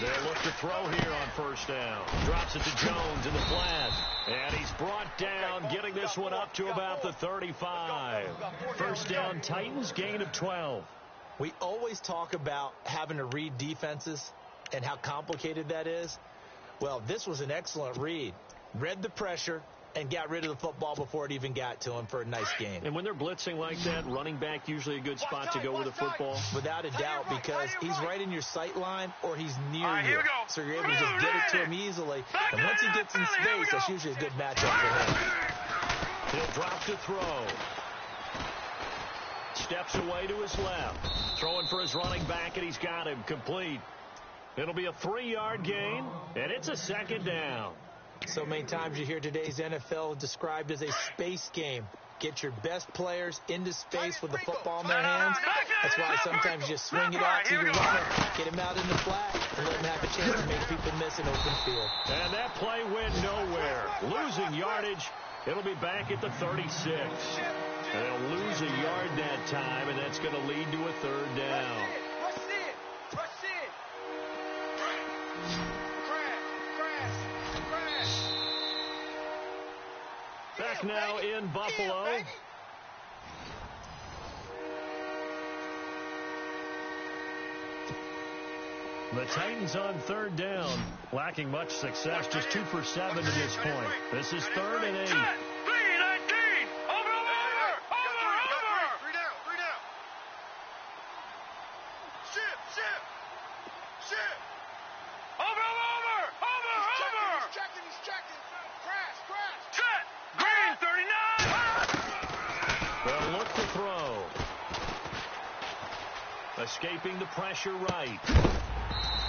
They'll look to throw here on first down. Drops it to Jones in the flat. And he's brought down, getting this one up to about the 35. First down, Titans, gain of 12. We always talk about having to read defenses and how complicated that is. Well, this was an excellent read. Read the pressure and got rid of the football before it even got to him for a nice gain. And when they're blitzing like that, running back usually a good spot to go with the football. Without a doubt, because he's right in your sight line or he's near you. So you're able to just get it to him easily. And once he gets in space, that's usually a good matchup for him. He'll drop to throw. Steps away to his left. Throwing for his running back, and he's got him complete. It'll be a 3-yard gain, and it's a second down. So many times you hear today's NFL described as a space game. Get your best players into space with the football in their hands. That's why sometimes you just swing it out to your runner, get him out in the flat, and let him have a chance to make people miss an open field. And that play went nowhere. Losing yardage. It'll be back at the 36. And they'll lose a yard that time, and that's going to lead to a third down. Back now in Buffalo. The Titans on third down, lacking much success, just 2 for 7 to this point. This is 3rd and 8. 3-19. Over. Shit. Over. He's checking. Crash. Set. Green, 39. They'll look to throw. Escaping the pressure right.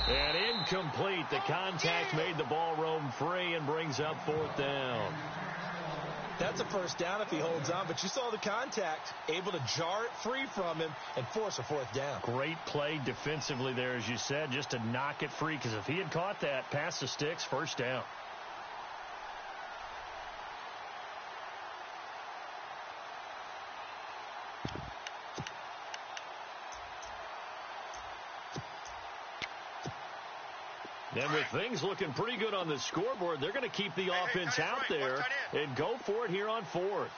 And incomplete. The contact made the ball roam free and brings up 4th down. That's a first down if he holds on, but you saw the contact, able to jar it free from him and force a 4th down. Great play defensively there, as you said, just to knock it free, because if he had caught that, past the sticks, first down. And with things looking pretty good on the scoreboard, they're going to keep the offense out there and go for it here on 4th.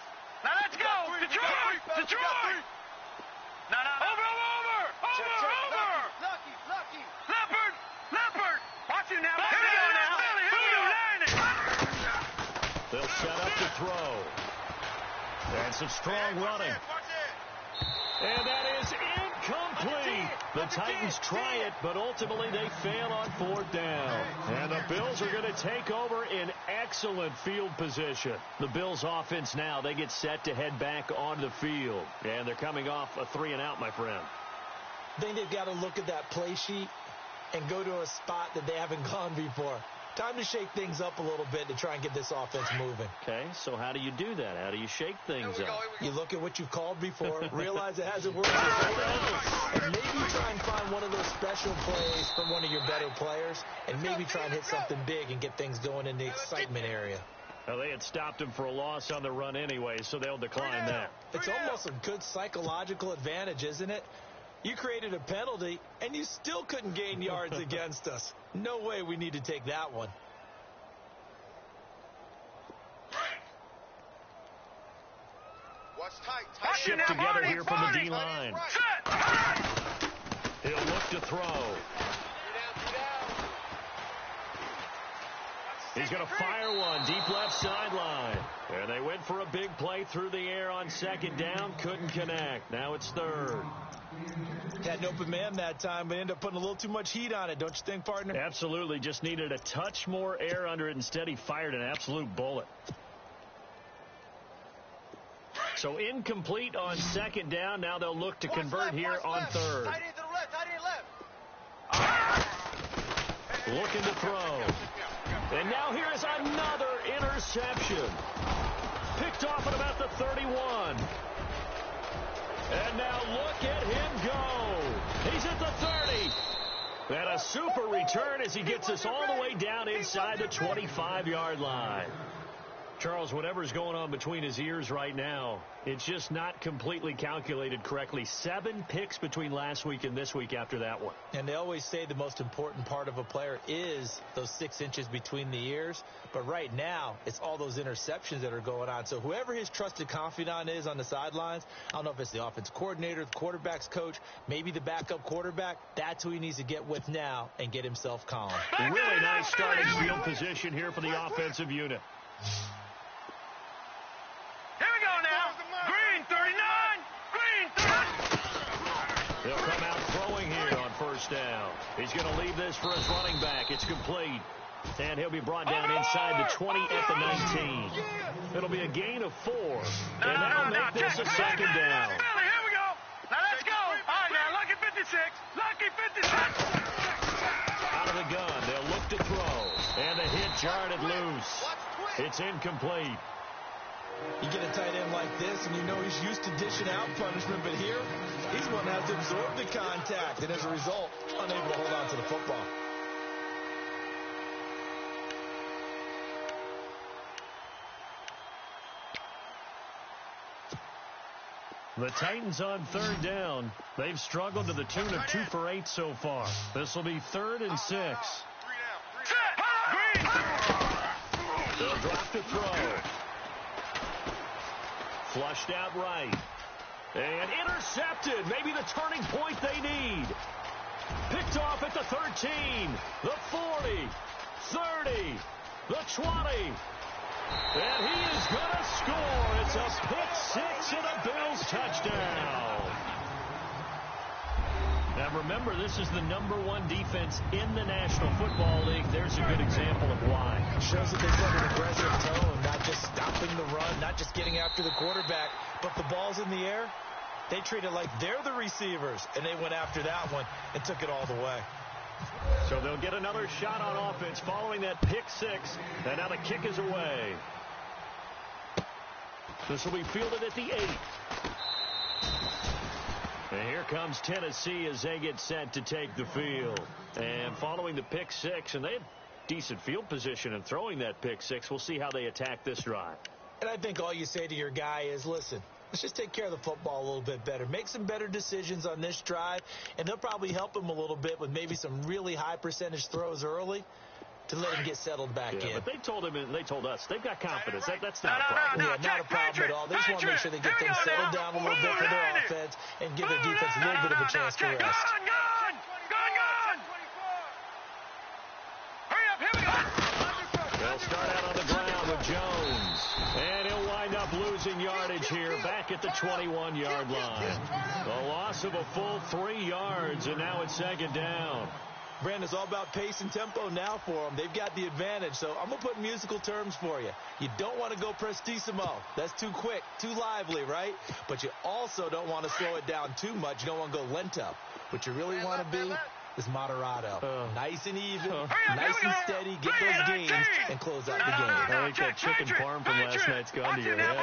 Now let's go. Detroit. No. Over. Lucky. Leopard. Watch him now. Here we go. They'll set up to throw. And some strong running. And that is incomplete. The Titans try it, but ultimately they fail on 4th down. And the Bills are going to take over in excellent field position. The Bills offense now, they get set to head back onto the field. And they're coming off a 3-and-out, my friend. I think they've got to look at that play sheet and go to a spot that they haven't gone before. Time to shake things up a little bit to try and get this offense moving. Okay, so how do you do that? How do you shake things up? You look at what you've called before, realize it hasn't worked before, and maybe try and find one of those special plays from one of your better players, and maybe try and hit something big and get things going in the excitement area. Well, they had stopped him for a loss on the run anyway, so they'll decline that. It's almost a good psychological advantage, isn't it? You created a penalty, and you still couldn't gain yards against us. No way we need to take that one. Shift together here from the D-line. He'll look to throw. He's going to fire one deep left sideline. And they went for a big play through the air on 2nd down. Couldn't connect. Now it's 3rd. Had an open man that time, but ended up putting a little too much heat on it, don't you think, partner? Absolutely. Just needed a touch more air under it. Instead, he fired an absolute bullet. So incomplete on second down. Now they'll look to convert here on third. Tight end to the left, tight end left. Looking to throw. And now here is another interception. Picked off at about the 31. And now look at him go. He's at the 30. And a super return as he gets us all the way down inside the 25-yard line. Charles, whatever's going on between his ears right now, it's just not completely calculated correctly. 7 picks between last week and this week after that one. And they always say the most important part of a player is those 6 inches between the ears. But right now, it's all those interceptions that are going on. So whoever his trusted confidant is on the sidelines, I don't know if it's the offensive coordinator, the quarterback's coach, maybe the backup quarterback, that's who he needs to get with now and get himself calm. Really nice starting field position here for the offensive unit. Here we go now. Green 39. Green 39. They'll come out throwing here on first down. He's going to leave this for his running back. It's complete. And he'll be brought down inside the 20 at the 19. It'll be a gain of 4. And that'll make this a second down. Billy, here we go. Now let's go. All right, now, lucky 56. Lucky 56. Out of the gun. They'll look to throw. And the hit jarred it loose. It's incomplete. You get a tight end like this, and you know he's used to dishing out punishment, but here, he's one that has to absorb the contact, and as a result, unable to hold on to the football. The Titans on third down. They've struggled to the tune of 2 for 8 so far. This will be 3rd and 6. They'll drop to throw. Flushed out right. And intercepted. Maybe the turning point they need. Picked off at the 13. The 40. 30. The 20. And he is going to score. It's a pick 6 and a Bills touchdown. Now remember, this is the #1 defense in the National Football League. There's a good example of why. Shows that they set an aggressive tone, not just stopping the run, not just getting after the quarterback, but the ball's in the air. They treat it like they're the receivers, and they went after that one and took it all the way. So they'll get another shot on offense following that pick 6, and now the kick is away. This will be fielded at the 8. And here comes Tennessee as they get set to take the field. And following the pick 6, and they had decent field position in throwing that pick 6. We'll see how they attack this drive. And I think all you say to your guy is, listen, let's just take care of the football a little bit better. Make some better decisions on this drive, and they'll probably help him a little bit with maybe some really high percentage throws early to let him get settled back in. But they told him, and they told us, they've got confidence. That's not a problem. Yeah, not a problem at all. They just want to make sure they get things settled down a little bit for their offense and give their defense a little bit of a chance to rest. Gone! Hurry up, here we go! They'll start out on the ground with Jones. And he'll wind up losing yardage here back at the 21-yard line. A loss of a full 3 yards, and now it's second down. Brandon, it's all about pace and tempo now for them. They've got the advantage, so I'm going to put musical terms for you. You don't want to go prestissimo. That's too quick, too lively, right? But you also don't want to slow it down too much. You don't want to go lento. What you really want to be is moderato. Nice and even, nice and steady, get those gains, and close out the game. I think that chicken parm from last night's gone to your head.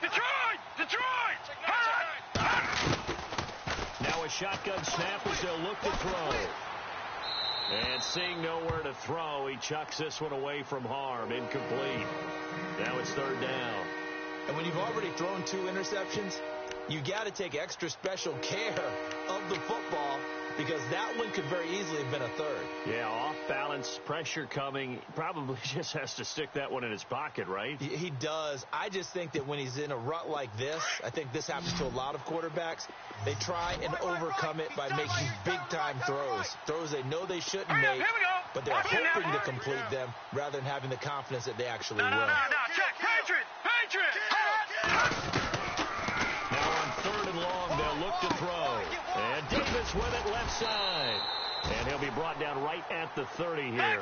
Detroit! Now a shotgun snap as they'll look to throw. And seeing nowhere to throw, he chucks this one away from harm. Incomplete. Now it's third down. And when you've already thrown 2 interceptions, you got to take extra special care of the football because that one could very easily have been a third. Yeah, off balance, pressure coming. Probably just has to stick that one in his pocket, right? He does. I just think that when he's in a rut like this, I think this happens to a lot of quarterbacks, they try and overcome it by making big-time throws they know they shouldn't make, but they're hoping to complete them rather than having the confidence that they actually will. No, check. Patriot! Now on 3rd and long, they'll look to throw. Davis with it left side. And he'll be brought down right at the 30 here.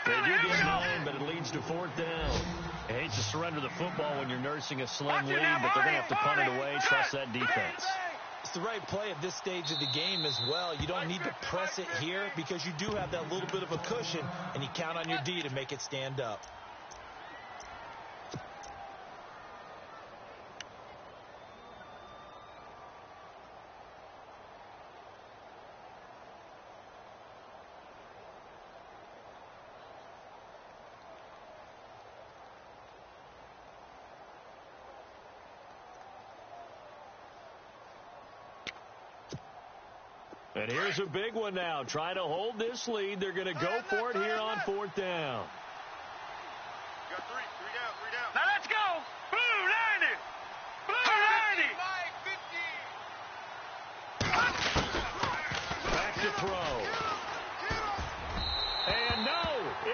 They do get 9, but it leads to 4th down. I hate to surrender the football when you're nursing a slim lead, but they're going to have to punt it away. Trust that defense. It's the right play at this stage of the game as well. You don't need to press it here because you do have that little bit of a cushion, and you count on your D to make it stand up. And here's a big one now. Trying to hold this lead. They're going to go for it here on 4th down. You got three down. Now let's go. Blue 90. Blue 90. Back to throw. And no,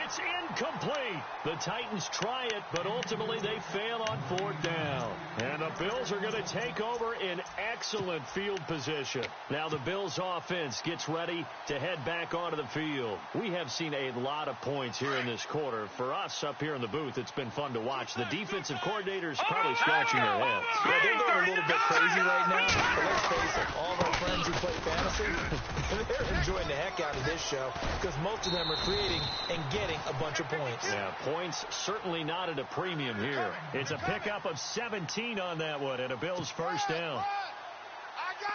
it's incomplete. The Titans try it, but ultimately they fail on 4th down. And the Bills are going to take over in excellent field position. Now the Bills offense gets ready to head back onto the field. We have seen a lot of points here in this quarter. For us up here in the booth, it's been fun to watch. The defensive coordinators probably scratching their heads. Yeah, they're going a little bit crazy right now. But let's face it, all of our friends who play fantasy, they're enjoying the heck out of this show because most of them are creating and getting a bunch of points. Yeah, points certainly not at a premium here. It's a pickup of 17 on that one and a Bills first down.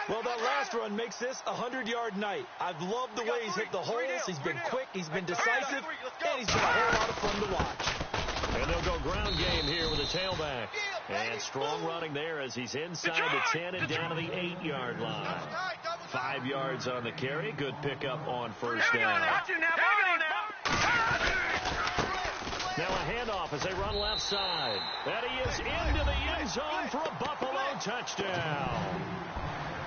Well, that last run makes this a 100-yard night. I've loved the way he's hit the holes. He's been quick, he's been decisive, and he's been a whole lot of fun to watch. And they'll go ground game here with a tailback. And strong running there as he's inside the 10 and down to the 8-yard line. 5 yards on the carry. Good pickup on first down. Now a handoff as they run left side. And he is into the end zone for a Buffalo touchdown.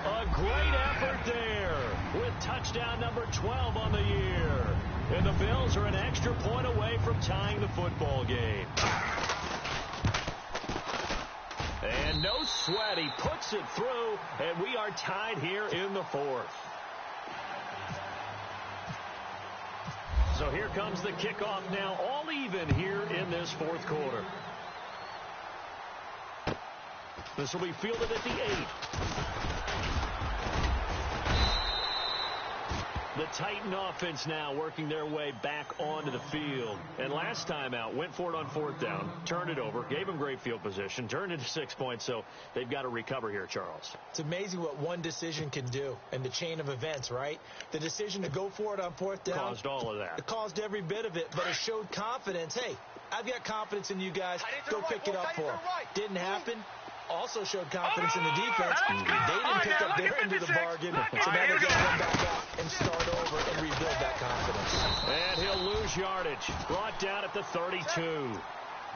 A great effort there with touchdown number 12 on the year. And the Bills are an extra point away from tying the football game. And no sweat. He puts it through, and we are tied here in the 4th. So here comes the kickoff now, all even here in this 4th quarter. This will be fielded at the 8. The Titan offense now working their way back onto the field. And last time out, went for it on 4th down, turned it over, gave them great field position, turned it to 6 points, so they've got to recover here, Charles. It's amazing what one decision can do in the chain of events, right? The decision to go for it on 4th down. Caused all of that. It caused every bit of it, but it showed confidence. Hey, I've got confidence in you guys. Go pick it up for them. Didn't happen. Also showed confidence in the defense. They didn't pick up their end of the bargain, so now they get to come back up and start over and rebuild that confidence. And he'll lose yardage. Brought down at the 32.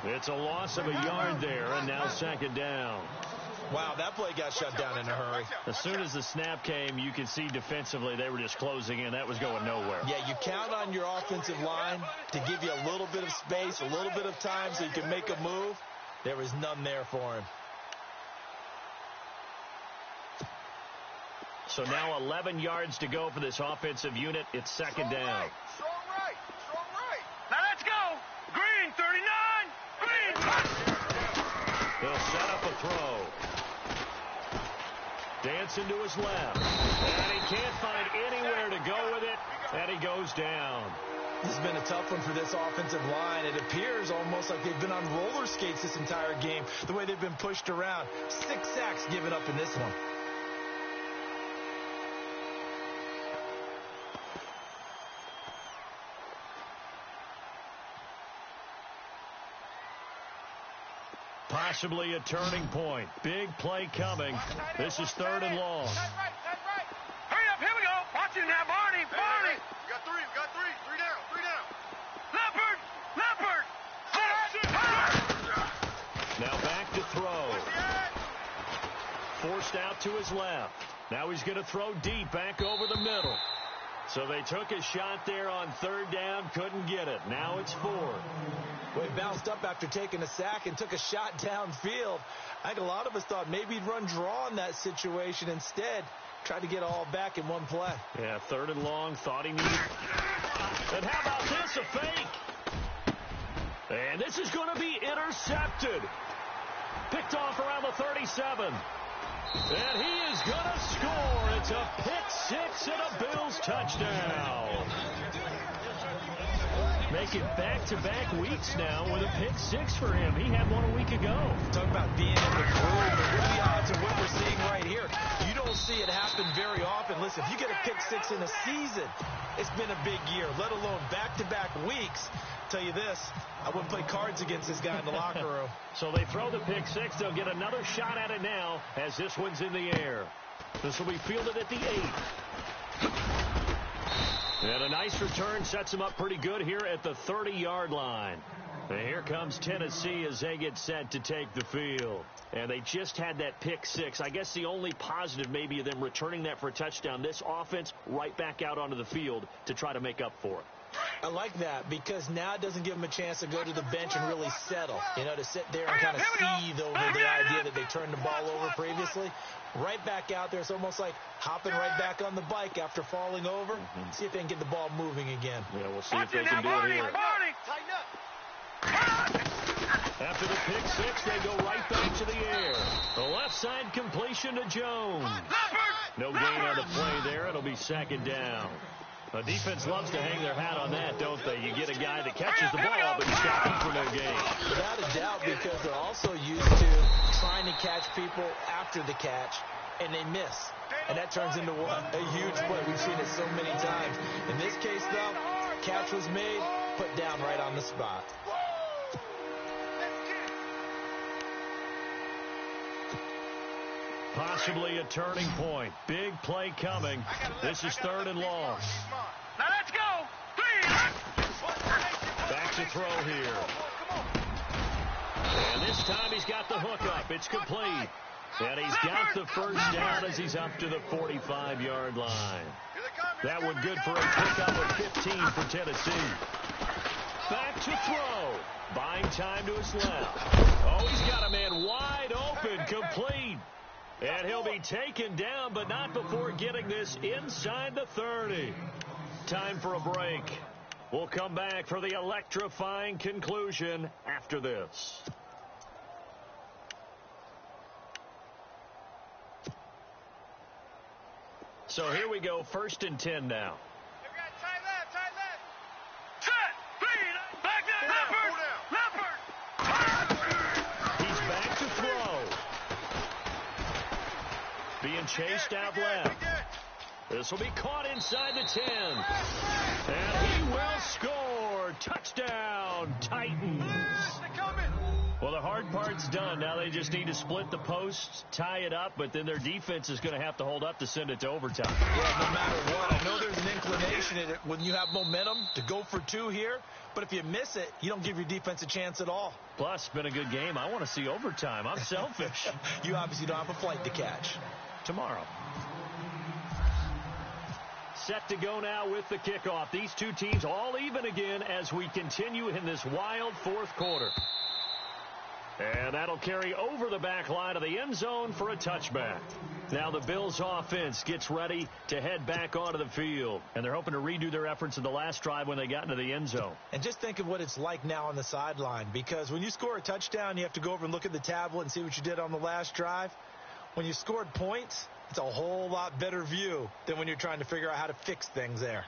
It's a loss of a yard there, and now 2nd down. Wow, that play got shut down in a hurry. As soon as the snap came, you can see defensively they were just closing in. That was going nowhere. Yeah, you count on your offensive line to give you a little bit of space, a little bit of time so you can make a move. There was none there for him. So now 11 yards to go for this offensive unit. It's 2nd down. Strong right. Now let's go. Green 39. Green. He'll set up a throw. Dancing to his left. And he can't find anywhere to go with it. And he goes down. This has been a tough one for this offensive line. It appears almost like they've been on roller skates this entire game, the way they've been pushed around. 6 sacks given up in this one. Possibly a turning point. Big play coming. This is 3rd and long. That's right. Hurry up, here we go. Watch him now, Barney. Barney. We got three. Three down. Leopard. Now back to throw. Forced out to his left. Now he's going to throw deep back over the middle. So they took a shot there on 3rd down, couldn't get it. Now it's 4. Well, he bounced up after taking a sack and took a shot downfield. I think a lot of us thought maybe he'd run draw in that situation. Instead, tried to get it all back in one play. Yeah, 3rd and long, thought he needed. And how about this, a fake? And this is going to be intercepted. Picked off around the 37. And he is going to score. It's a pick six and a Bills touchdown. Make it back-to-back weeks now with a pick six for him. He had one a week ago. Talk about being in the groove. But what are the odds of what we're seeing right here? You don't see it happen very often. Listen, if you get a pick six in a season, it's been a big year, let alone back-to-back weeks. Tell you this, I wouldn't play cards against this guy in the locker room. So they throw the pick six. They'll get another shot at it now as this one's in the air. This will be fielded at the 8. And a nice return sets him up pretty good here at the 30-yard line. And here comes Tennessee as they get set to take the field. And they just had that pick six. I guess the only positive maybe of them returning that for a touchdown. This offense right back out onto the field to try to make up for it. I like that because now it doesn't give them a chance to go to the bench and really settle, to sit there and kind of seethe over the idea that they turned the ball over previously. Right back out there. It's almost like hopping right back on the bike after falling over. See if they can get the ball moving again. Yeah, we'll see if they can do it here. After the pick six, they go right back to the air. The left side completion to Jones. No gain on the play there. It'll be 2nd down. The defense loves to hang their hat on that, don't they? You get a guy that catches the ball, but he's got for no gain. Without a doubt, because they're also used to trying to catch people after the catch, and they miss. And that turns into a huge play. We've seen it so many times. In this case, though, catch was made, put down right on the spot. Possibly a turning point. Big play coming. This is 3rd and long. Now let's go. 3. Back to throw here. And this time he's got the hook up. It's complete. And he's got the first down as he's up to the 45-yard line. That one good for a pickup of 15 for Tennessee. Back to throw. Buying time to his left. Oh, he's got a man wide open, complete. And he'll be taken down, but not before getting this inside the 30. Time for a break. We'll come back for the electrifying conclusion after this. So here we go, 1st and 10 now. Tight left. Set. 3. Back there. Leopard. He's back to throw. Being chased out left. This will be caught inside the 10. And he will score. Touchdown, Titans. Well, the hard part's done. Now they just need to split the posts, tie it up, but then their defense is going to have to hold up to send it to overtime. Yeah, no matter what. I know there's an inclination in it when you have momentum to go for 2 here, but if you miss it, you don't give your defense a chance at all. Plus, it's been a good game. I want to see overtime. I'm selfish. You obviously don't have a flight to catch. Tomorrow. Set to go now with the kickoff. These two teams all even again as we continue in this wild 4th quarter. And that'll carry over the back line of the end zone for a touchback. Now the Bills offense gets ready to head back onto the field. And they're hoping to redo their efforts in the last drive when they got into the end zone. And just think of what it's like now on the sideline. Because when you score a touchdown, you have to go over and look at the tablet and see what you did on the last drive. When you scored points, it's a whole lot better view than when you're trying to figure out how to fix things there.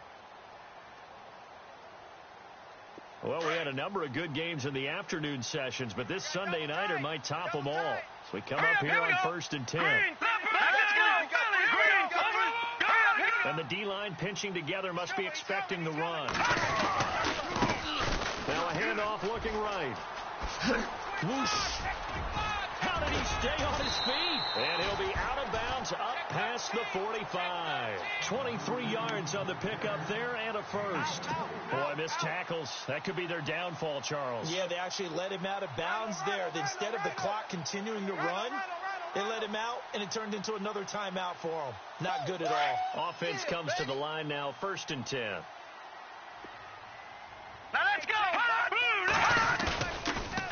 Well, we had a number of good games in the afternoon sessions, but this Sunday nighter might top them all. So we come up here on 1st and 10. And the D-line pinching together must be expecting the run. Now a handoff looking right. Whoosh. How did he stay on his feet? And he'll be out of bounds up past the 45. 23 yards on the pickup there and a first. Boy, missed tackles. That could be their downfall, Charles. Yeah, they actually let him out of bounds there. Instead of the clock continuing to run, they let him out, and it turned into another timeout for him. Not good at all. Offense comes to the line now, 1st and 10. Now let's go.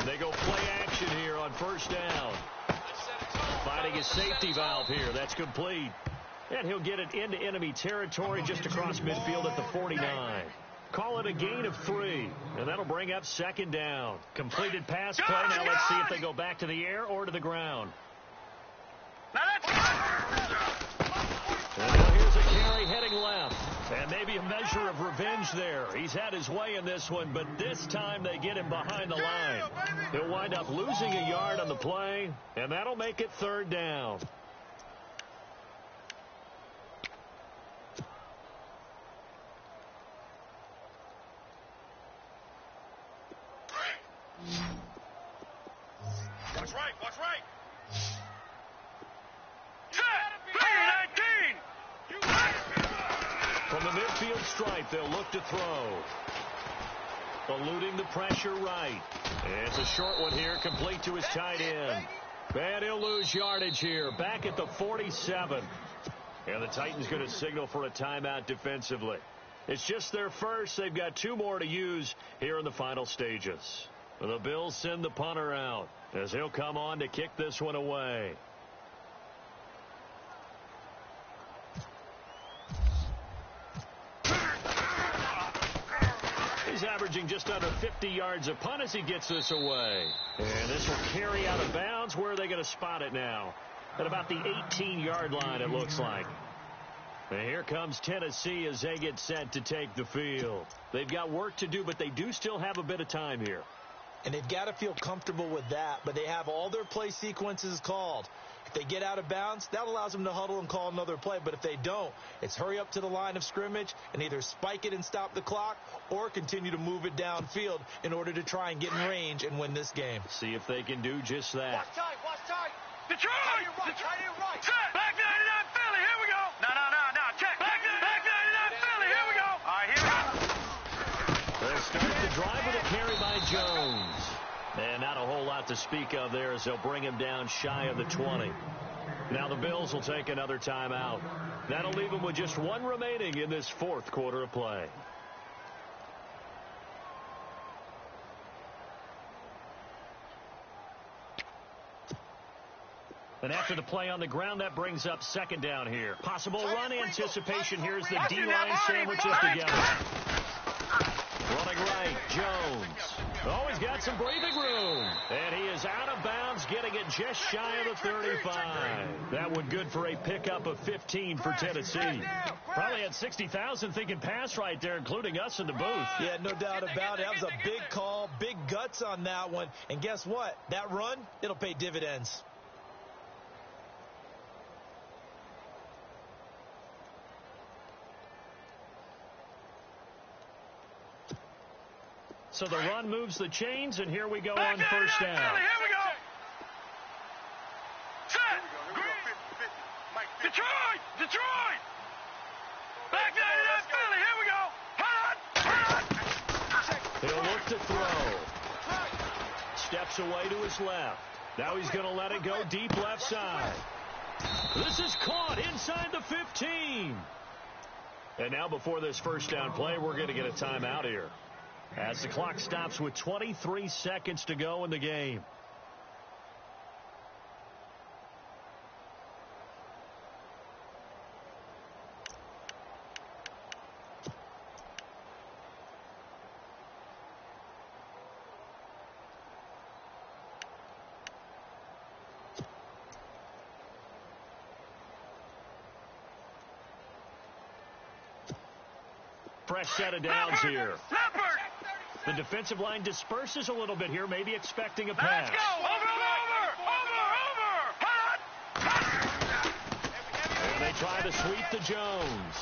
They go play action here on 1st down. Finding a safety valve here. That's complete. And he'll get it into enemy territory just across midfield at the 49. Call it a gain of 3, and that'll bring up second down. Completed pass play. Now let's see if they go back to the air or to the ground. And now here's a carry heading left. And maybe a measure of revenge there. He's had his way in this one, but this time they get him behind the line. He'll wind up losing a yard on the play, and that'll make it third down. Watch right, watch right. Set! 19! From the midfield stripe, they'll look to throw. Eluding the pressure right. And it's a short one here, complete to his tight end. And he'll lose yardage here, back at the 47. And the Titans going to signal for a timeout defensively. It's just their first. They've got 2 more to use here in the final stages. The Bills send the punter out as he'll come on to kick this one away. He's averaging just under 50 yards a punt as he gets this away. And this will carry out of bounds. Where are they going to spot it now? At about the 18-yard line, it looks like. And here comes Tennessee as they get set to take the field. They've got work to do, but they do still have a bit of time here. And they've got to feel comfortable with that, but they have all their play sequences called. If they get out of bounds, that allows them to huddle and call another play. But if they don't, it's hurry up to the line of scrimmage and either spike it and stop the clock or continue to move it downfield in order to try and get in range and win this game. See if they can do just that. Watch tight, watch tight. Detroit! Tight end right. Set! Back 99 Philly, here we go! No, check! Back 99 Philly, here we go! All right, here we go! They'll start the drive with a carry by Jones. And not a whole lot to speak of there as they'll bring him down shy of the 20. Now the Bills will take another timeout. That'll leave them with just 1 remaining in this 4th quarter of play. And after the play on the ground, that brings up second down here. Possible run anticipation. Here's the D-line sandwiches together. Running right, Jones. Oh, he's got some breathing room. And he is out of bounds, getting it just shy of the 35. That one good for a pickup of 15 for Tennessee. Probably had 60,000 thinking pass right there, including us in the booth. Yeah, no doubt about it. That was a big call, big guts on that one. And guess what? That run, it'll pay dividends. So the run moves the chains, and here we go on first down. Here we go. Set. Detroit. Back 99 Philly, here we go. He'll look to throw. Steps away to his left. Now he's going to let it go deep left side. This is caught inside the 15. And now before this first down play, we're going to get a timeout here, as the clock stops with 23 seconds to go in the game. Fresh set of downs here. The defensive line disperses a little bit here, maybe expecting a pass. Let's go! Over! And they try to sweep to Jones.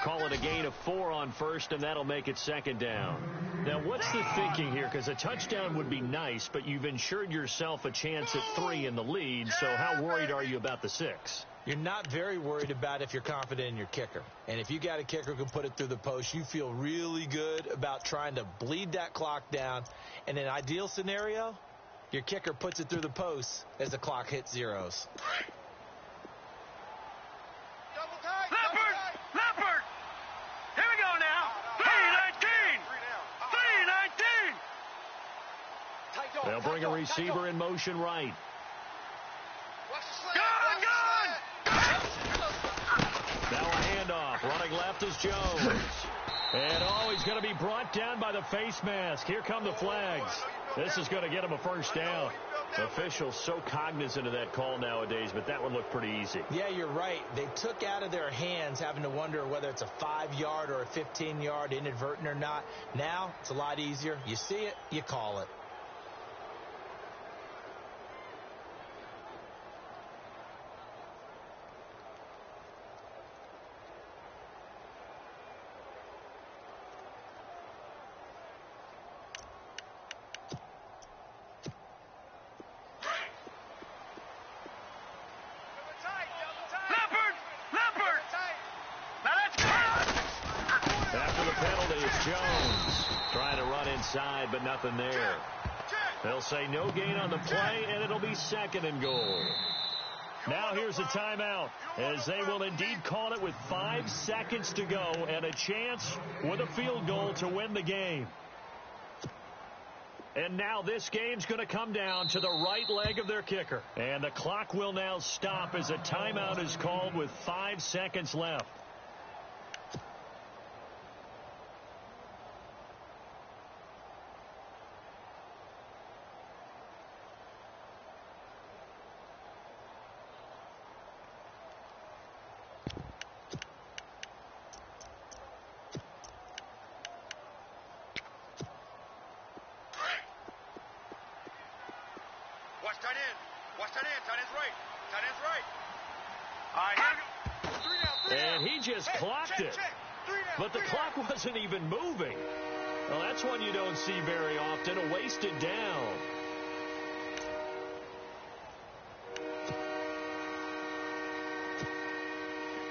Call it a gain of 4 on first, and that'll make it second down. Now, what's the thinking here? Because a touchdown would be nice, but you've ensured yourself a chance at 3 in the lead, so how worried are you about the 6? You're not very worried about if you're confident in your kicker. And if you got a kicker who can put it through the post, you feel really good about trying to bleed that clock down. In an ideal scenario, your kicker puts it through the post as the clock hits zeros. Leopard! Here we go now. 319! They'll bring a receiver in motion right. Go! Going left is Jones. And, he's going to be brought down by the face mask. Here come the flags. This is going to get him a first down. Officials so cognizant of that call nowadays, but that one looked pretty easy. Yeah, you're right. They took out of their hands having to wonder whether it's a 5-yard or a 15-yard inadvertent or not. Now, it's a lot easier. You see it, you call it. Jones trying to run inside, but nothing there. They'll say no gain on the play, and it'll be 2nd and goal. Now here's a timeout, as they will indeed call it with 5 seconds to go and a chance with a field goal to win the game. And now this game's going to come down to the right leg of their kicker. And the clock will now stop as a timeout is called with 5 seconds left. And he just clocked it. But the clock wasn't even moving. Well, that's one you don't see very often, a wasted down.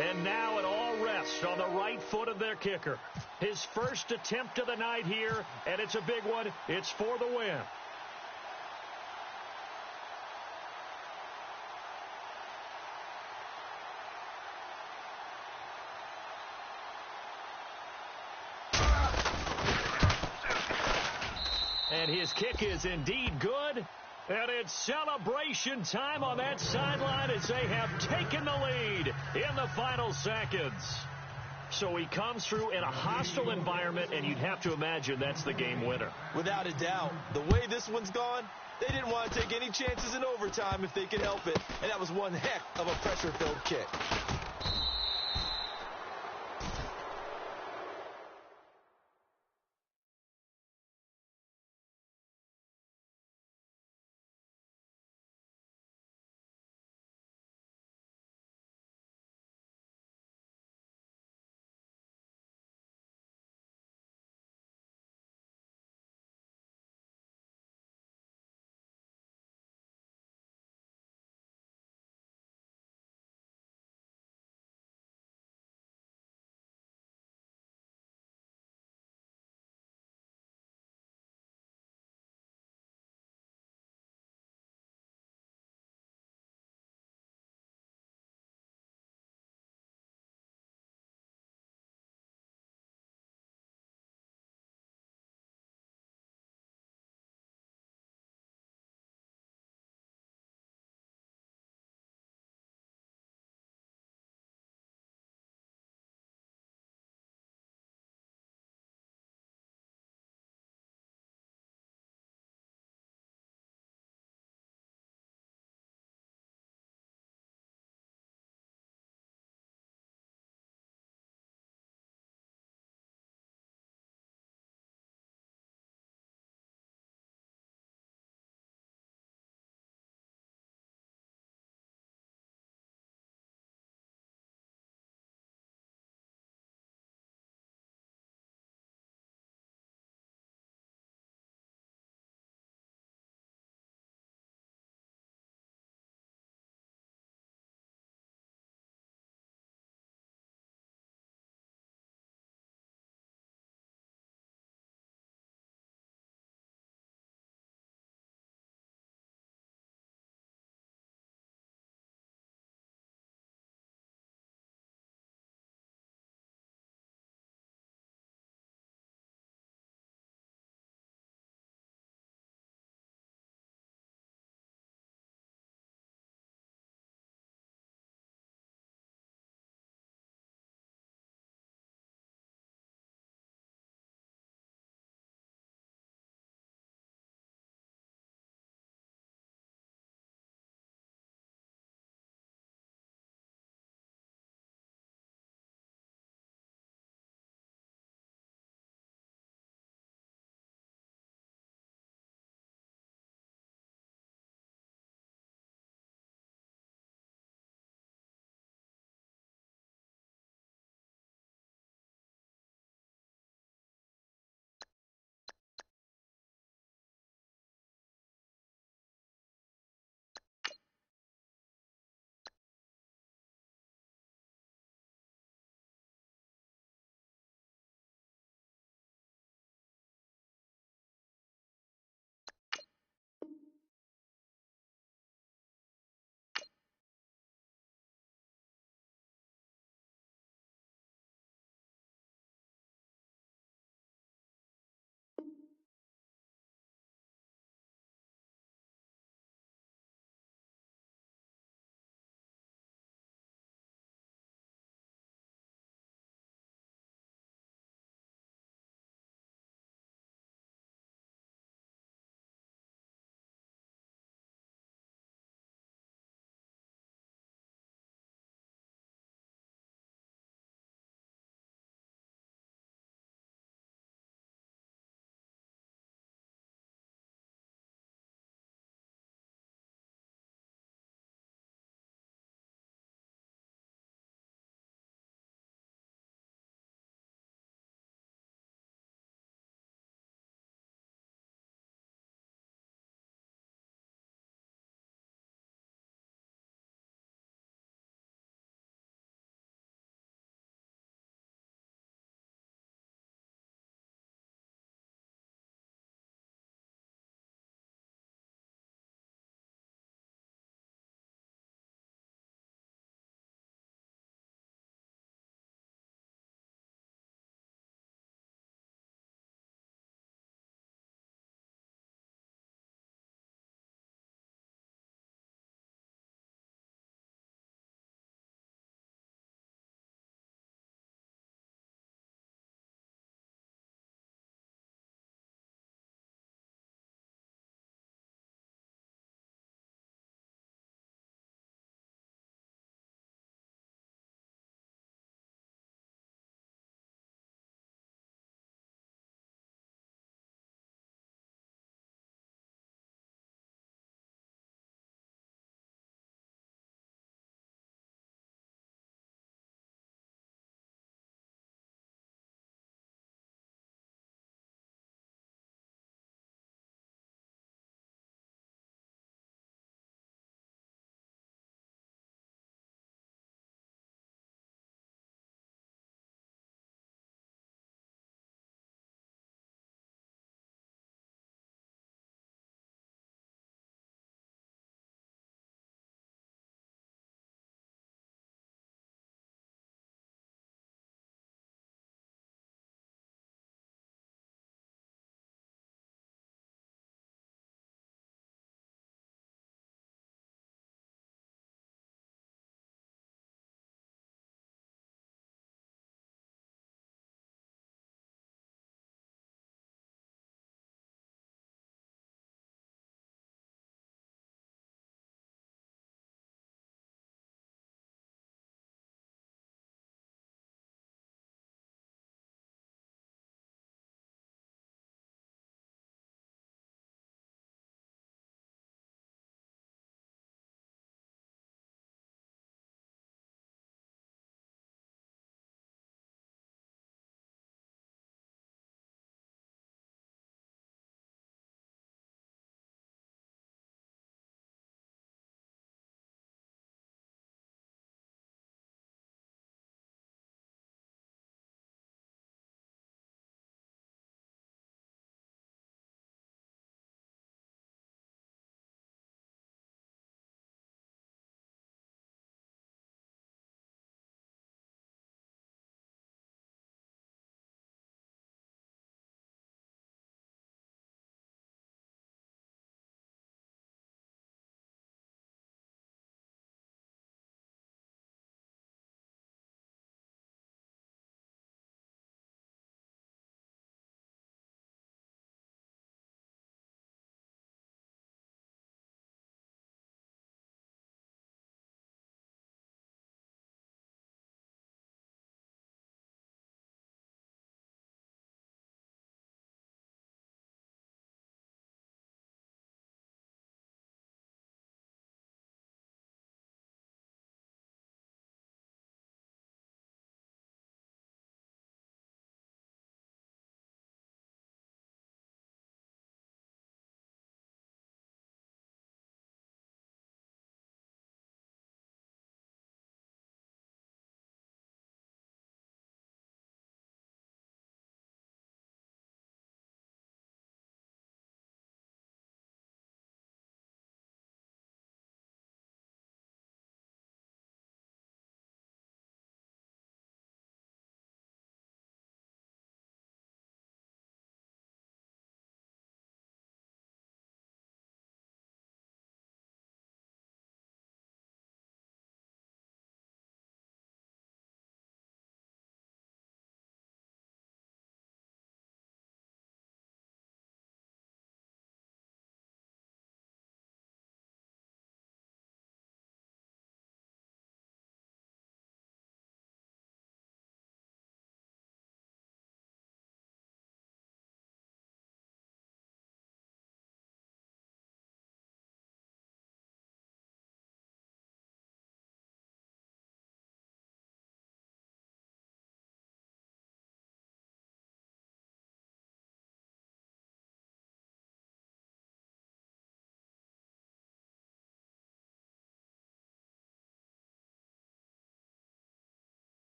And now it all rests on the right foot of their kicker. His first attempt of the night here, and it's a big one. It's for the win. And his kick is indeed good. And it's celebration time on that sideline as they have taken the lead in the final seconds. So he comes through in a hostile environment, and you'd have to imagine that's the game winner. Without a doubt. The way this one's gone, they didn't want to take any chances in overtime if they could help it. And that was one heck of a pressure-filled kick.